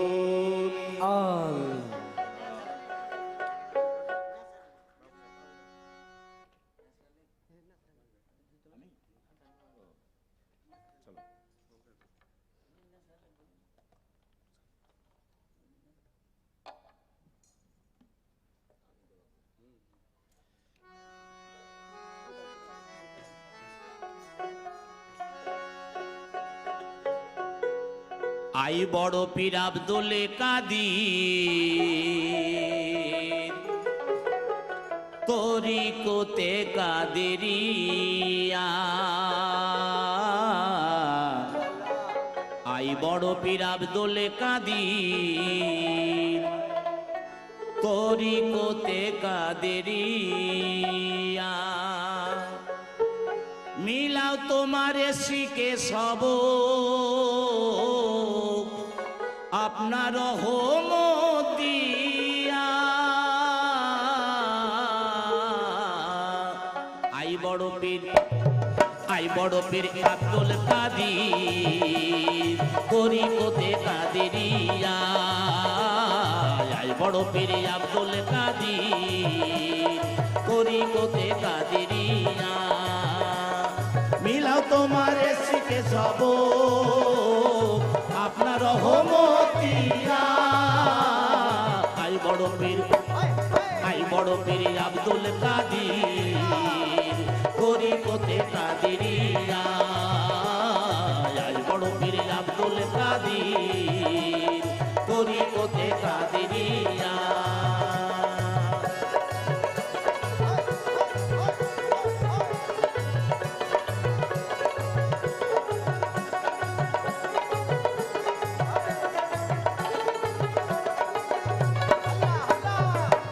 আই বড় পীর আব্দুল কাদির তরিকতে কাদেরিয়া, আই বড় পীর আব্দুল কাদির তরিকতে কাদেরিয়া, মিলাও তোমারে শিখে সব আপনার রহমতিয়া, আই বড় পীর আব্দুল কাদির তরিকতে কাদেরিয়া, আই বড় পীর আব্দুল কাদির তরিকতে কাদেরিয়া, মিলাও তোমারে শিখে সব আপনার রহমতিয়া, আই বড় পীর আব্দুল কাদির তরিকতে কাদেরিয়া, আই বড় পীর আব্দুল কাদির তরিকতে কাদেরিয়া।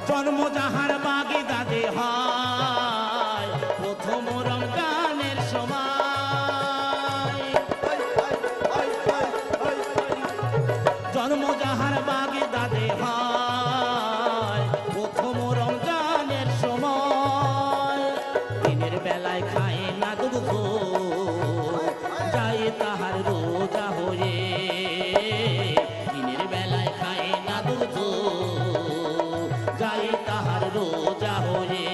জন্ম যাহার বাগদাদে হয় প্রথম রমজানের সময়, জন্ম যাহার বাগদাদে হয় প্রথম রমজানের সময়, দিনের বেলায় খায় না দুধ যায় তাহার রোজা হয়ে, দিনের বেলায় খায় না দুধ যাই তাহার রোজা হয়ে,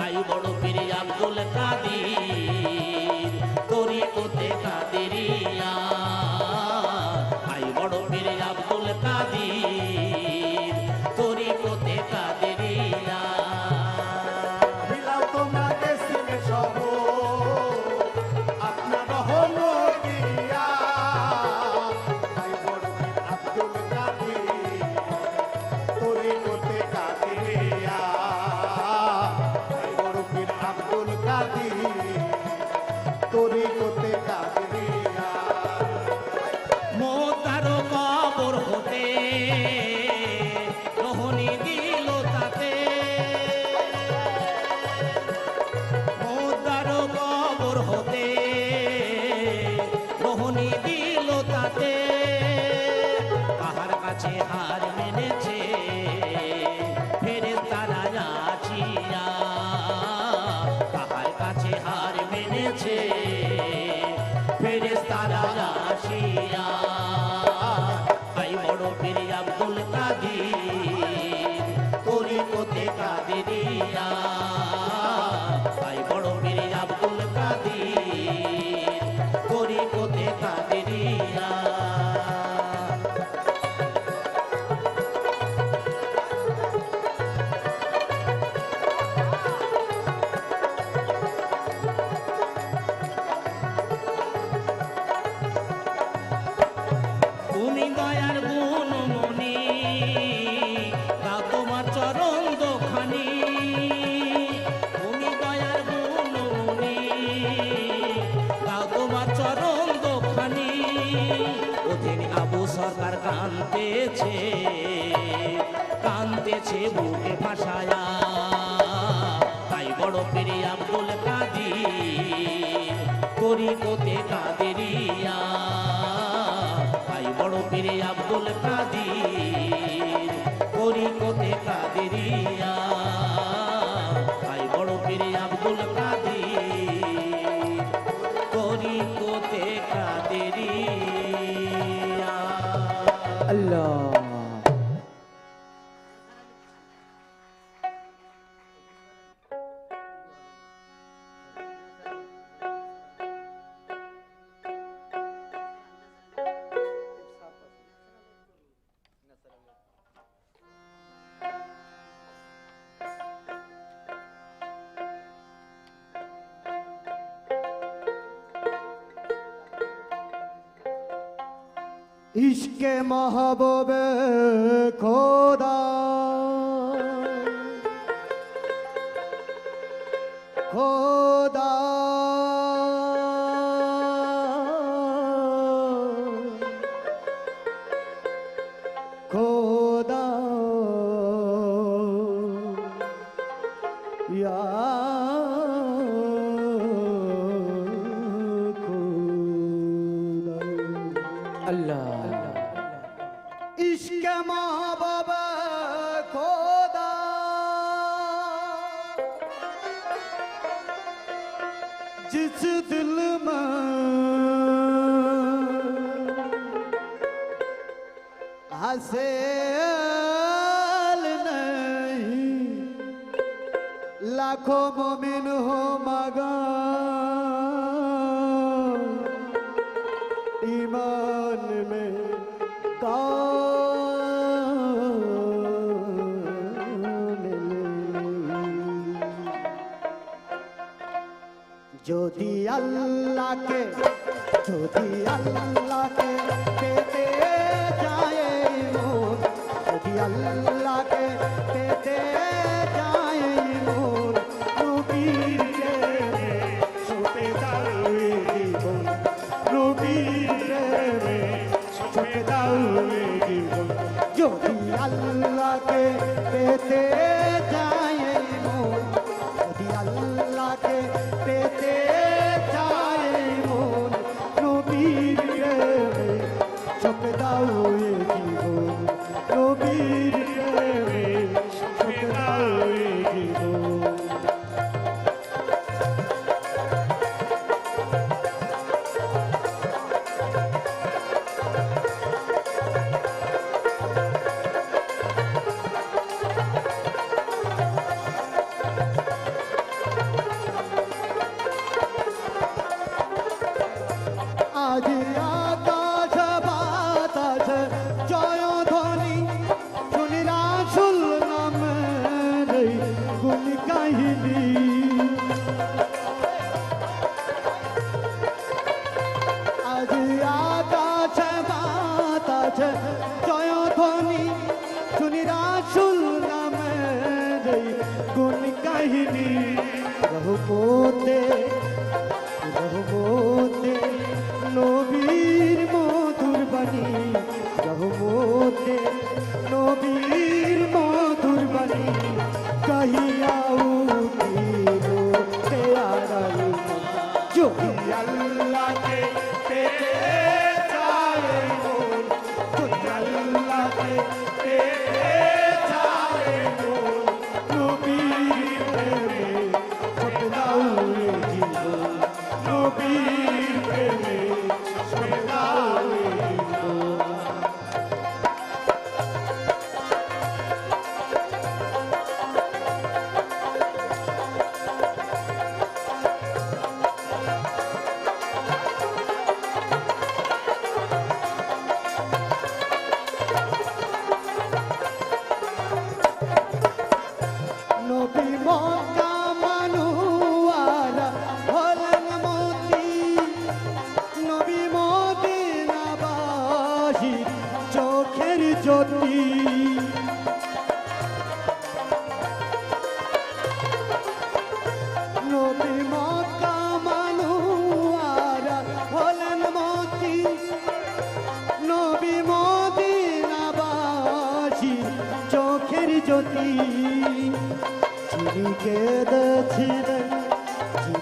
আই বড় পীর আব্দুল কাদির তরিকতে কাদেরিয়া, আই বড় পীর আব্দুল কাদির তরিকতে কাদেরিয়া, মিলাও তোমাকে শিখে সব আপনার রহমতিয়া, আই বড় পীর আব্দুল কাদির তরিকতে কাদেরিয়া, আই বড় পীর আব্দুল কাদির তরিকতে কাদেরিয়া, মোতার কবর হতে রহনি দিল তাতে, মোতার কবর হতে রহনি দিল তাতে, কাহার কাছে হার মেনেছে ফেরেশতারা যাচিয়া, কাহার কাছে হার মেনেছে ফেরেশতারা যাচিয়া, আই বড় পীর আব্দুল কাদির তরিকতে কাদেরিয়া, আই বড় পীর আব্দুল কাদির তরিকতে কাদেরিয়া। তুমি দয়ার গুণমণি তা তোমার চরণ দোখানি, তুমি দয়ার গুণমণি তা তোমার চরণ দোখানি, ওদিন আবু সরকার কাঁদতেছে বুকে ভাসায়া, তাই পীরে আব্দুল কাদির তরিকতে কাদেরিয়া ভাই বড় পীরে আব্দুল কাদির তরিকতে কাদেরিয়া ভাই বড় পীরে আব্দুল কাদির তরিকতে কাদেরিয়া আল্লাহ इश्के महबूब खोदा खोदा खोदा या अल्लाह इश्क महबूब खोदा जिस दिल में हसेल नहीं लाखों मोमिन हो मगा ईमान में ज्योति अल्लाह के देते जाए मोर ज्योति अल्लाह के देते जाए मोर रूबीर के छोटे दावे जीवन रूबीर के छोटे दावे जीवन ज्योति अल्लाह के देते जाए मोर ज्योति अल्लाह के देते जाए मोर रूबीर के छोटे दावे जीवन रूबीर के छोटे दावे जीवन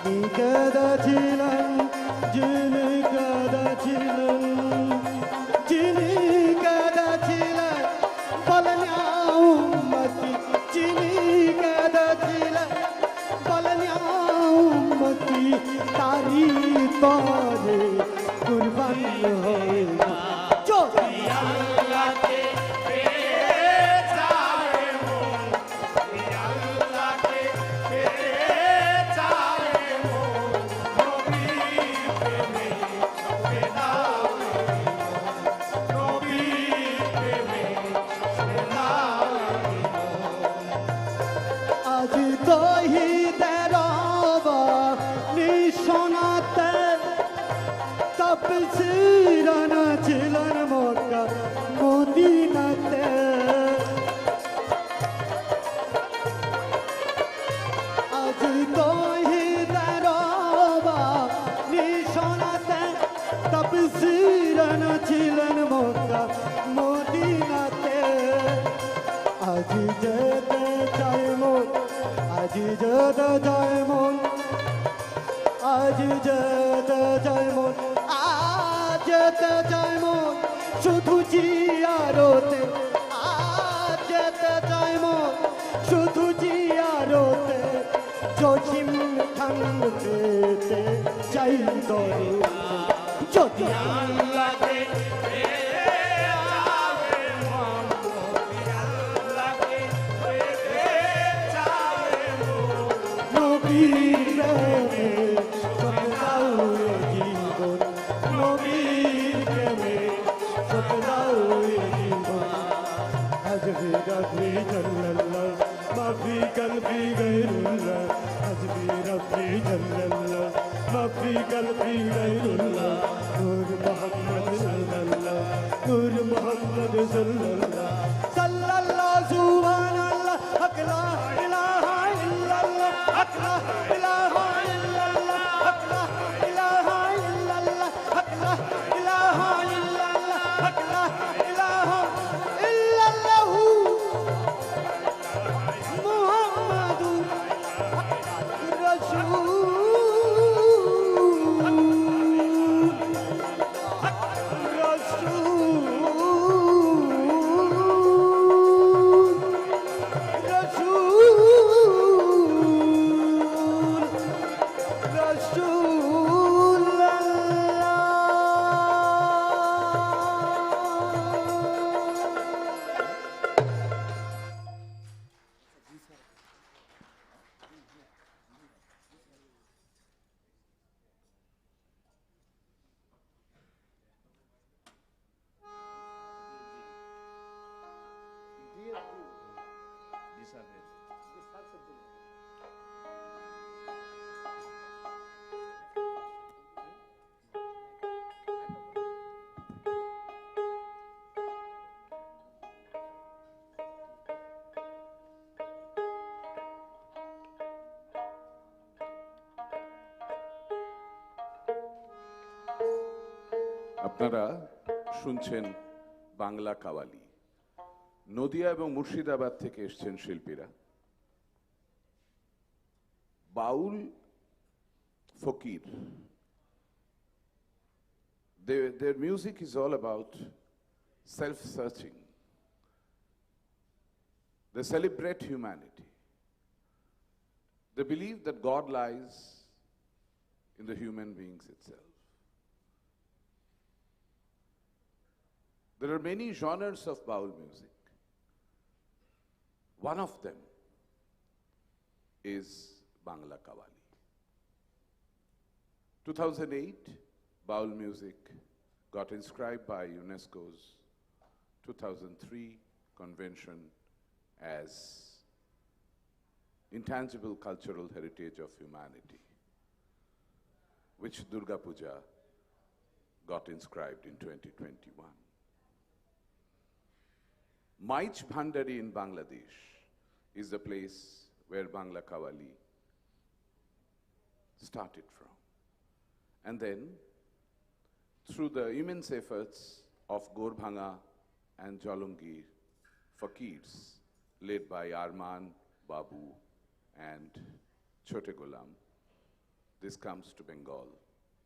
যিনি কেঁদেছিলেন যিনি কেঁদেছিলেন যিনি কেঁদেছিলেন বলেন উম্মতি যিনি কেঁদেছিলেন বলেন উম্মতি তারি তরে কুরবান হয়ে যদি আল্লাহকে তপসিরানা ছিলেন মক্কা মদিনাতে আজ তৌহিদের নিশানাতে তপসিরানা ছিলেন মক্কা মদিনাতে আজ যেতে চাই মন আজ যেতে চাই মন আজ যেতে চাই মন যেতে চাই মন শুধু জিয়ারতে আজ যেতে চাই মন শুধু জিয়ারতে জসিম খান পেতে চাই দরে যদি আল্লাহকে নবীর ربي جل الله ما في قلبي غير الله حسبي ربي جل الله ما في قلبي غير الله نور محمد صلى الله نور محمد صلى الله صلى الله سبحان الله حق لا إله إلا الله حق لا إله إلا الله حق لا إله إلا الله حق لا إله إلا الله حق لا إله إلا الله আপনারা শুনছেন বাংলা কাওয়ালি। নদিয়া এবং মুর্শিদাবাদ থেকে এসেছেন শিল্পীরা। বাউল ফকির, their music is all about self-searching. They celebrate humanity. They believe that God lies in the human beings itself. There are many genres of Baul music. One of them is Bangla Qawwali. 2008, Baul music got inscribed by UNESCO's 2003 convention as intangible cultural heritage of humanity, which Durga Puja got inscribed in 2021. Maich Bhandari in Bangladesh is the place where Bangla Qawwali started from. And then, through the immense efforts of Gorbhanga and Jalongir Fakirs, led by Arman, Babu, and Chhote Golam, this comes to Bengal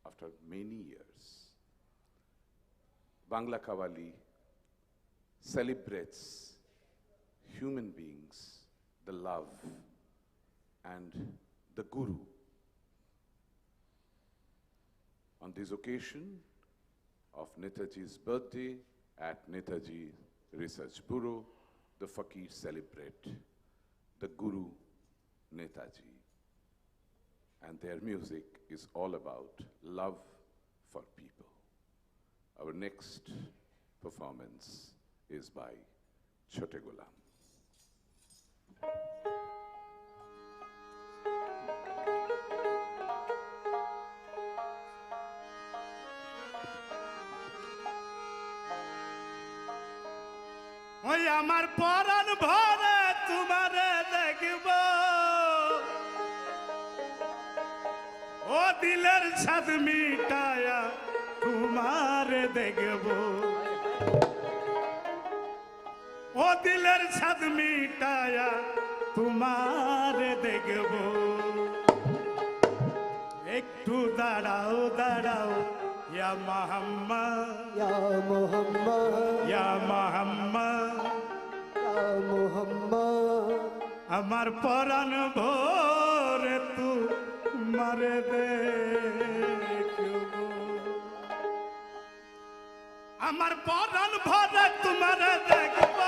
after many years. Bangla Qawwali celebrates human beings, the love, and the Guru. On this occasion of Netaji's birthday at Netaji Research Bureau, the Fakir celebrate the Guru Netaji. And their music is all about love for people. Our next performance is by Chhote Golam. ওই আমার পরাণ ভরে তোমারে দেখব ও দিলের স্বাদ মিটায়া তোমারে দেখব ও দিলের স্বাদ মিটায়া তোমারে দেখব একটু দাঁড়াও দাঁড়াও ইয়া মোহাম্মদ या मोहम्मद ইয়া মোহাম্মদ या मोहम्मद আমার পরাণ ভরে তোমারে দেখব আমার পরাণ ভরে তোমারে দেখব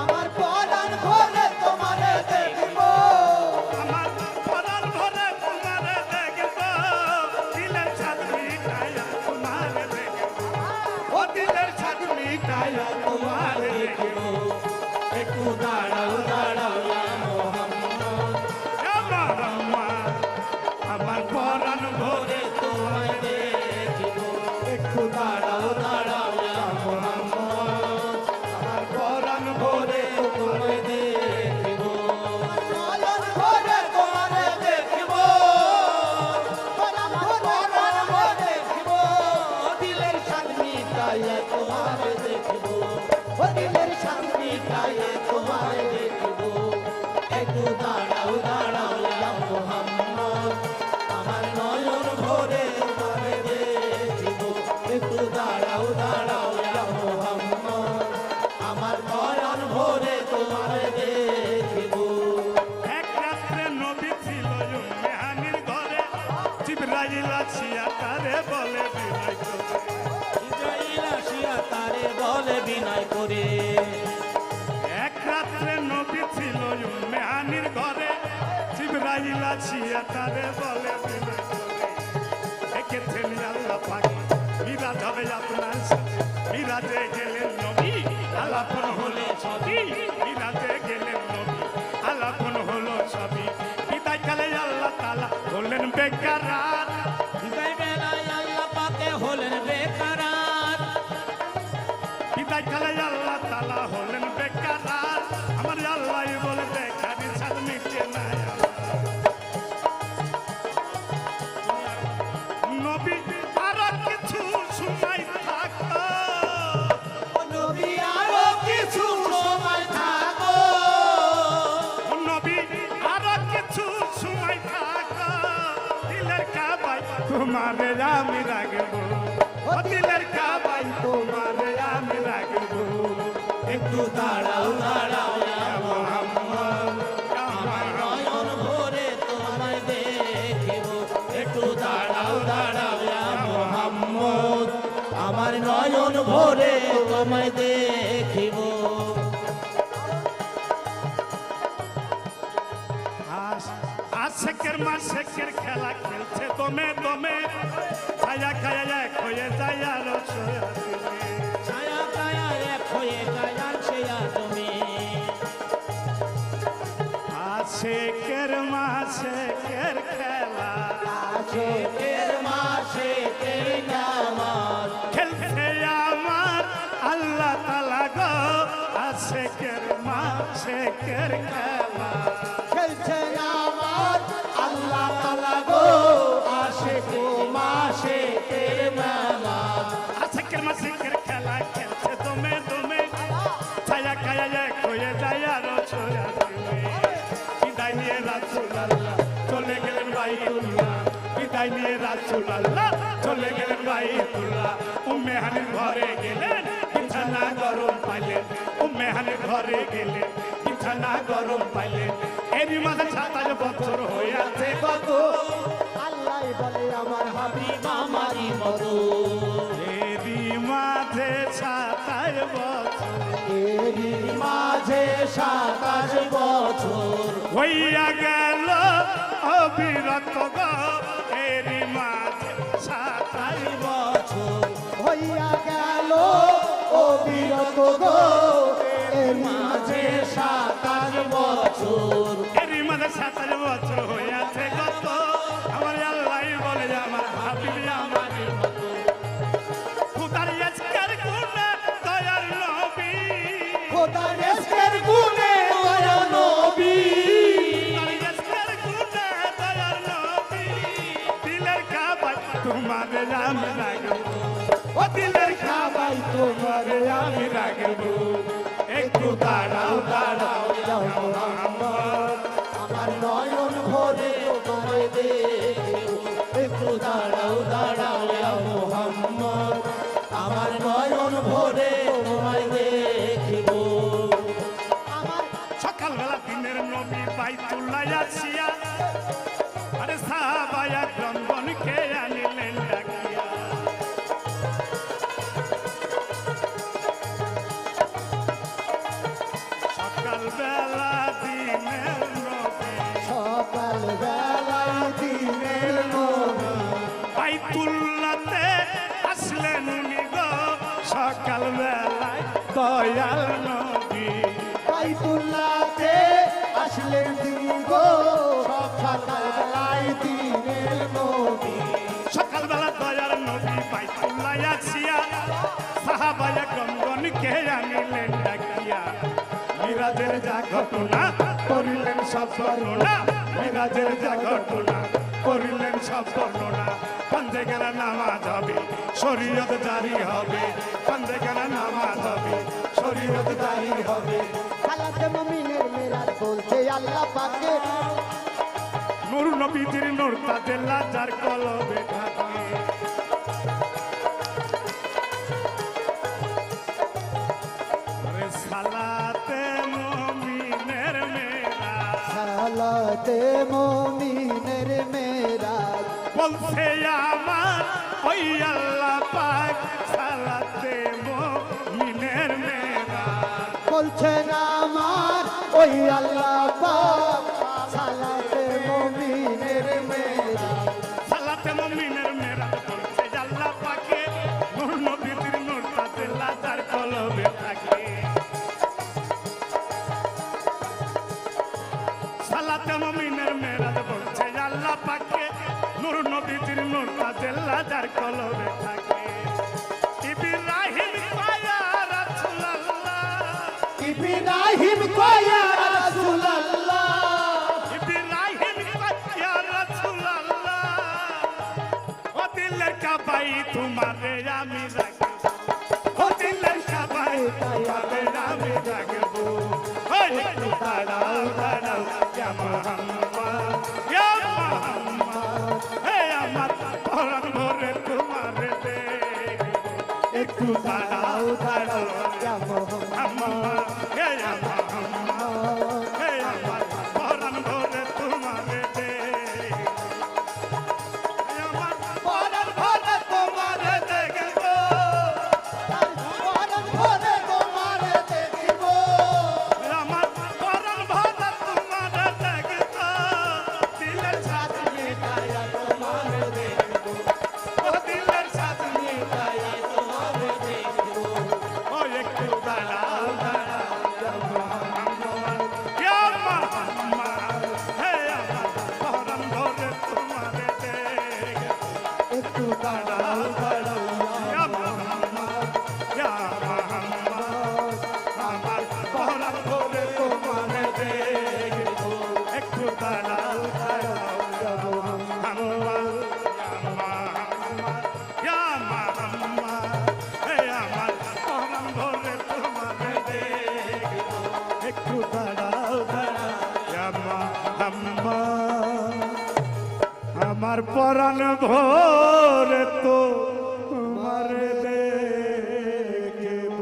আমার পরাণ ভরে তোমারে দেখব আমার পরাণ ভরে তোমারে দেখব দিলের ছাদ মিটায়া তোমারে দেখব ও দিলের ছাদ মিটায়া তোমারে দেখব একটু দাঁড়াও দাঁড়াও ইয়া মোহাম্মদ আমার পরাণ ভরে তোমায় দেখব একটু দাঁড়াও দাঁড়াও ইয়া মোহাম্মদ আমার পরাণ ভরে তোমায় দেখব পরাণ ভরে তোমারে দেখব পরাণ ভরে দেখব দিলের স্বাদ মিটাইয়া তোমারে দেখব ও দিলের স্বাদ মিটাইয়া তোমারে দেখব একটু দাঁড়াও দাঁড়াও ইয়া মোহাম্মদ আমার নয়ন ভরে তোমারে দেখব একটু দাঁড়াও দাঁড়াও ইয়া মোহাম্মদ আমার পরাণ ভরে তোমারে দেখব এক রাত্রে নবী ছিল মেহানির ঘরে জিবরাইল আসিয়া তারে বলে বিনয় করে ইসরাইল আসিয়া তারে বলে বিনয় করে এক রাত্রে নবী ছিল মেহানির ঘরে জিবরাইল আসিয়া তারে বলে বিনয় করে একেছেন আল্লাহ পাক মিরাজ হবে আপনার সাথে মিরাজে গেলেন নবী আলাপন হলে ছবি মিরাজে গেলেন নবী আলাপন হলো ছবি বিদায় কালে আল্লাহ তাআলা বললেন বেকারার বিদায় বেলায় আল্লাহ পাকে হলেন বেকারার বিদায় কালে আল্লাহ তাআলা হলেন বেকারার আমার আল্লাহ বলে বেকারি সাদ মিটে না নবী আর কিছু সময় থাকো নবী আরো কিছু সময় থাকো নবী আর কিছু সময় থাকো দিলের কাবাই তোমারে আমি রাখবো ও দিলের কাবাই তোমারে আমি রাখবো একটু দাঁড়াও দাঁড়াও ইয়া মোহাম্মদ আমার নয়ন ভরে তোমায় দেখব একটু দাঁড়াও দাঁড়াও ইয়া মোহাম্মদ আমার নয়ন ভরে তোমায় দেখব আশেকের মাসেকের খেলা খেলছে দমে দমে ছায়া খায়া এক হয়ে যায় আর ছায়া কায়া এক হয়ে যায় আর সেয়া তুমি আশেকের মাসেকের খেলা আশেকের মাসে কে নামাজ খেলছে আমার আল্লাহ তাআলা গো আশেকের মাসেকের খেলা খেলছে নামাজ আল্লাহ তাআলা গো আশেক মাসে কে নামাজ আশেকের মাসেকের খেলা খেলছে দমে দমে ছায়া খায়া এক হয়ে যায় আর বিদায় নিয়ে রাসূলুল্লাহ চলে গেলেন বাইতুল্লাহ বিদায় নিয়ে রাসূলুল্লাহ চলে গেলেন বাইতুল্লাহ। উম্মে হানির ঘরে গেলেন, বিছানা গরম পাইলেন। উম্মে হানির ঘরে গেলেন, বিছানা গরম পাইলেন। এরই মাঝে 27 বছর হইয়াছে কত, আল্লাহ বলে আমার হাবিব আমারই মতো। এরই মাঝে 27 বছর, এরই মাঝে 27 বছর হইয়া গেল অবিরত গো। এরই মাঝে 27 বছর হইয়া গেল অবিরত গো। এর মাঝে 27 বছর, এরই মাঝে 27 বছর হইয়াছে কত। আমার আল্লাহ বলে আমার হাবিব আমারই মতো। খুদার ইশকের গুণে দয়ার নবী, খোদার ইশকের গুণে দয়ার নবী, খুদার ইশকের গুণে দয়ার নবী। দিলের কাবায় তোমারে আমি রাখবো, ও দিলের কাবায় তোমারে আমি রাখবো। একটু দাঁড়াও দাঁড়াও ইয়া মুহাম্মদ, আমার নয়ন ভরে তোমায় দেখবো। একটু দাঁড়াও দাঁড়াও ইয়া মুহাম্মদ, আমার নয়ন ভরে তোমায় দেখবো। সকালবেলা দিনের নবী বাইতুল্লাহ আসিয়া, আরে সাহাবায়া জনগণকে আনিলেন ডাকিয়া। সকালবেলা দিনের নবী, সকালবেলায় দিনের নবী, বাইতুল্লাহতে আসলেন উনি গো। সকালবেলায় দয়াল নবী, বাইতুল্লাহতে আসলেন তিনি গো। সকালবেলায় দিনের নবী, সকালবেলা দয়ার নবী বাইতুল্লাহ আসিয়া, সাহাবায়ে গণগণকে আনিলেন ডাকিয়া। মিরাজের যা ঘটনা করিলেন সব বর্ণনা, মিরাজের যা ঘটনা করিলেন সব বর্ণনা। পাঞ্জে গেলে নামাজ হবে, শরীয়ত জারি হবে। পাঞ্জে গেলে নামাজ হবে, শরীয়ত জারি হবে। সালাতে মুমিনের মেরাজ বলছে আল্লাহ পাকে। নূর নবীজির নূর তাদের লাজার কলবে থাকে। আরে সালাতে মুমিনের মেরাজ, সালাতে মুমিনের মেরাজ বলছে আমার ওই আল্লাহ পাক। সালাতে মুমিনের মেরাজ, বলছেন আমার ওই আল্লাহ পাক। সালাতে মুমিনের মেরাজ, সালাতে মুমিনের মেরাজ বলছে আল্লাহ পাকে। নূর নবীজির নূর তাদের লাজার কলবে থাকে। সালাতে মুমিনের মেরাজ বলছে আল্লাহ পাকে। নূর নবীজির নূর তাদের লাজার কলবে থাকে। ইব্রাহিম পায়া রাসূলুল্লাহ, ইব্রাহিম কয়া রাসূলুল্লাহ, ইব্রাহিম পায়া রাসূলুল্লাহ। ও দিলের কাবাই তোমারে আমি রাখবো, ও দিলের কাবাই তোমারে আমি রাখবো। ওই একটু দাঁড়াও দাঁড়াও ইয়া মুহাম্মদ, ইয়া মুহাম্মদ। হে আমার পরাণ ভরে তোমারে দেখবো। একটু দাঁড়াও দাঁড়াও ইয়া মুহাম্মদ, হে মুহাম্মদ, হে আমার পরাণ ভরে তোমারে দেখবো। আমার পরাণ ভরে তোমারে দেখবো। পরাণ ভরে তোমারে দেখিব। আমার পরাণ ভরে তোমারে দেখবো। দিলের সাথে মিটাইয়া তোমারে দেখিব। ও দিলের সাথে মিটাইয়া তোমারে দেখিব। আমার পরাণ ভোরে তো তোমারে দেখব।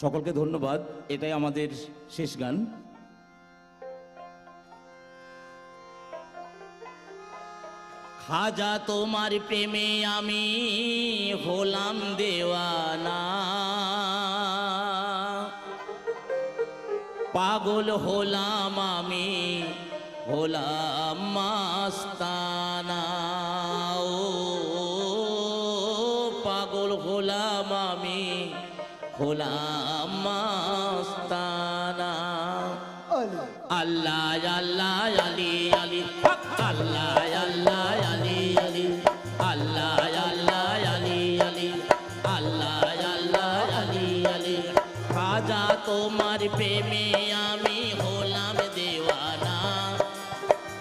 সকলকে ধন্যবাদ। এটাই আমাদের শেষ গান। খাজা তোমার প্রেমে আমি হলাম দেওয়ানা, পাগল হলাম আমি হলাম মাস্তানা, ও পাগল হলাম আমি হলাম মাস্তানা। আল্লাহ আল্লাহ আলী আলী আল্লাহ আল্লাহ আলী আলী আল্লাহ আল্লাহ আলী আলী আল্লাহ আল্লাহ আলী আলী। খাজা তোমার প্রেমে আমি হলাম দেওয়ানা,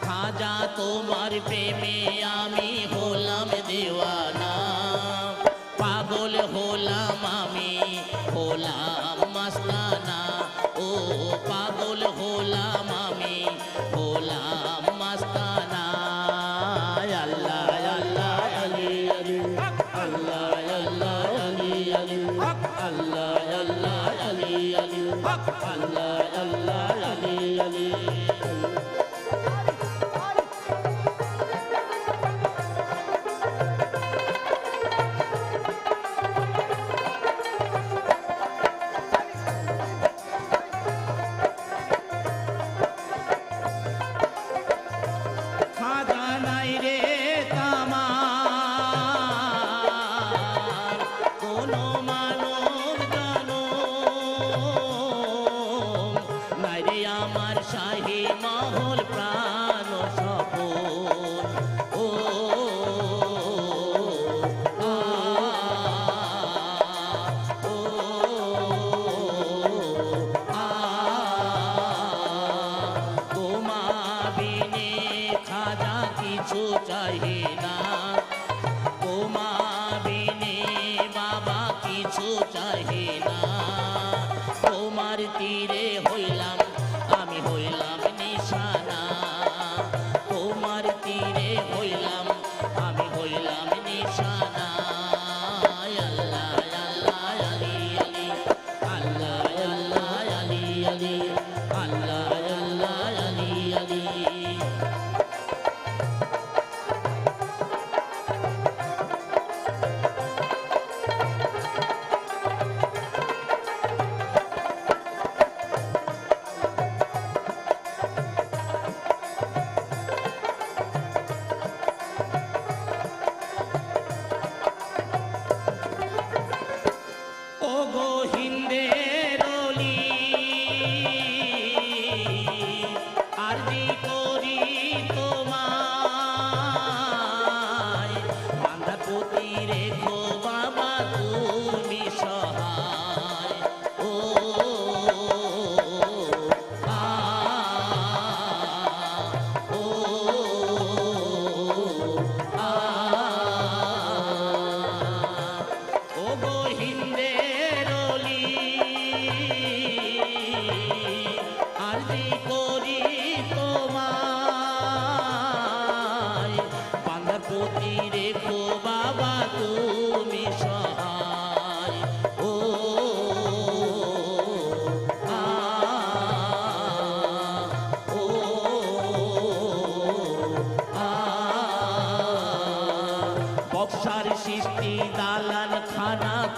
খাজা তোমার প্রেমে আমি হলাম দেওয়ানা, পাগল হলাম আমি হলাম মাস্তানা, ও পাগল হলাম আমি হলাম মাস্তানা। আল্লাহ আল্লাহ আলী আলী আল্লাহ আল্লাহ আলী আলী আল্লাহ আল্লাহ আলী আলী আল্লাহ আল্লাহ আলী আলী।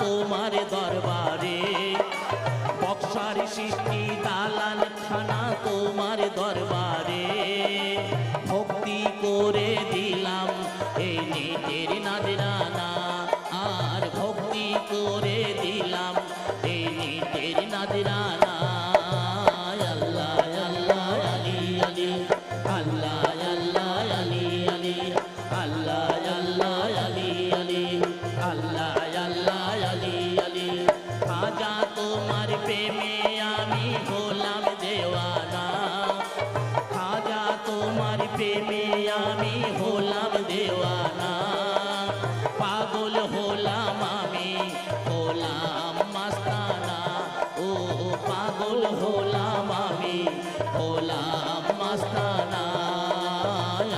তোমার দরবারে বক্সার সৃষ্টি দালান খানা তোমার দরবারে ভক্তি করে দিলাম এই নেটের নাজরানা আর ভক্তি করে দিলাম এই নেটের নাজরানা আল্লাহ আল্লাহ আলী আলী আল্লাহ আল্লাহ আলী আলী আল্লাহ আল্লাহ আলী আলী আল্লাহ আল্লাহ আলী আলী খাজা তোমার প্রেমে আমি হলাম দেওয়ানা খাজা তোমার প্রেমে আমি হলাম দেওয়ানা পাগল হলাম আমি হলাম মাস্তানা ও পাগল হলাম আমি হলাম মাস্তানা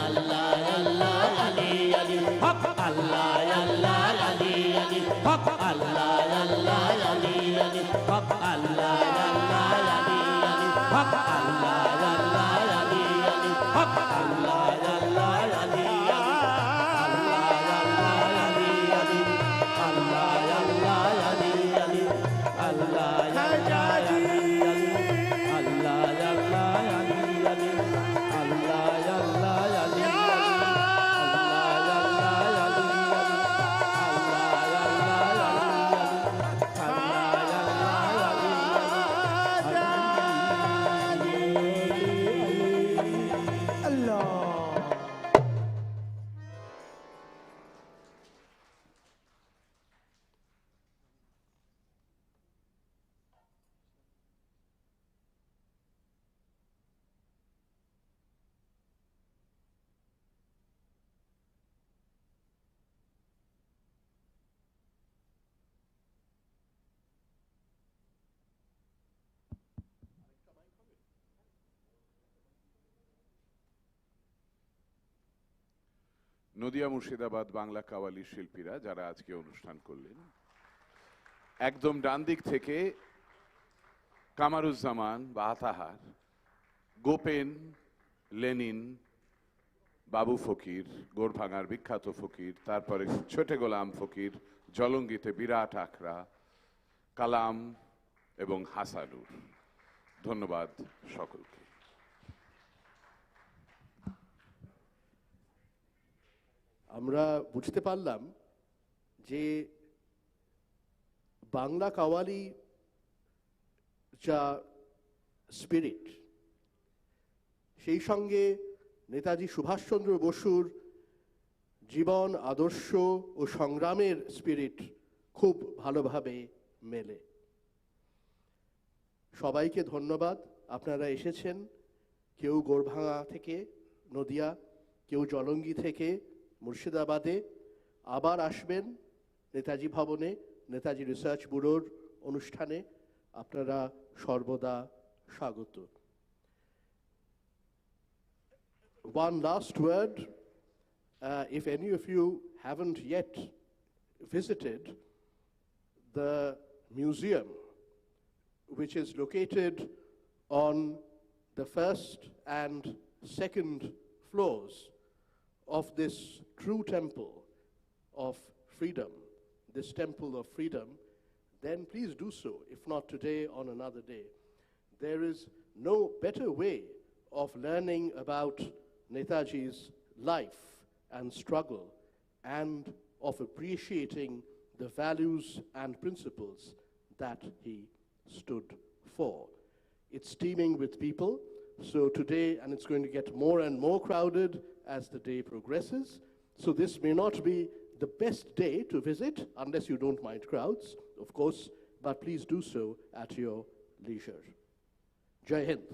আল্লাহ আল্লাহ আলী আলী হক আল্লাহ আল্লাহ আলী আলী হক আল্লাহ আল্লাহ আলী আলী হক আল্লাহ আল্লাহ আলী আলী হক আল্লাহ আল্লাহ আলী আলী হক আল্লাহ আল্লাহ আলী আলী নদিয়া মুর্শিদাবাদ বাংলা কাওয়ালি শিল্পীরা যারা আজকে অনুষ্ঠান করলেন, একদম ডান দিক থেকে কামারুজ্জামান বা আতাহার, গোপেন, লেনিন, বাবু ফকির, গোরভাঙার বিখ্যাত ফকির, তারপরে ছোটে গোলাম ফকির, জলঙ্গিতে বিরাট আখড়া, কালাম এবং হাসালুর। ধন্যবাদ সকলকে। আমরা বুঝতে পারলাম যে বাংলা কাওয়ালি যা স্পিরিট, সেই সঙ্গে নেতাজি সুভাষচন্দ্র বসুর জীবন, আদর্শ ও সংগ্রামের স্পিরিট খুব ভালোভাবে মেলে। সবাইকে ধন্যবাদ, আপনারা এসেছেন। কেউ গোরভাঙা থেকে নদিয়া, কেউ জলঙ্গি থেকে মুর্শিদাবাদে, আবার আসবেন নেতাজি ভবনে নেতাজি রিসার্চ ব্যুরোর অনুষ্ঠানে। আপনারা সর্বদা স্বাগত। One last word, if any of you haven't yet visited the museum, which is located on the first and second floors of this true temple of freedom, this temple of freedom, then please do so, if not today, on another day. There is no better way of learning about Netaji's life and struggle and of appreciating the values and principles that he stood for. It's teeming with people, so today, and it's going to get more and more crowded as the day progresses, so this may not be the best day to visit, unless you don't mind crowds, of course, but please do so at your leisure. Jai Hind.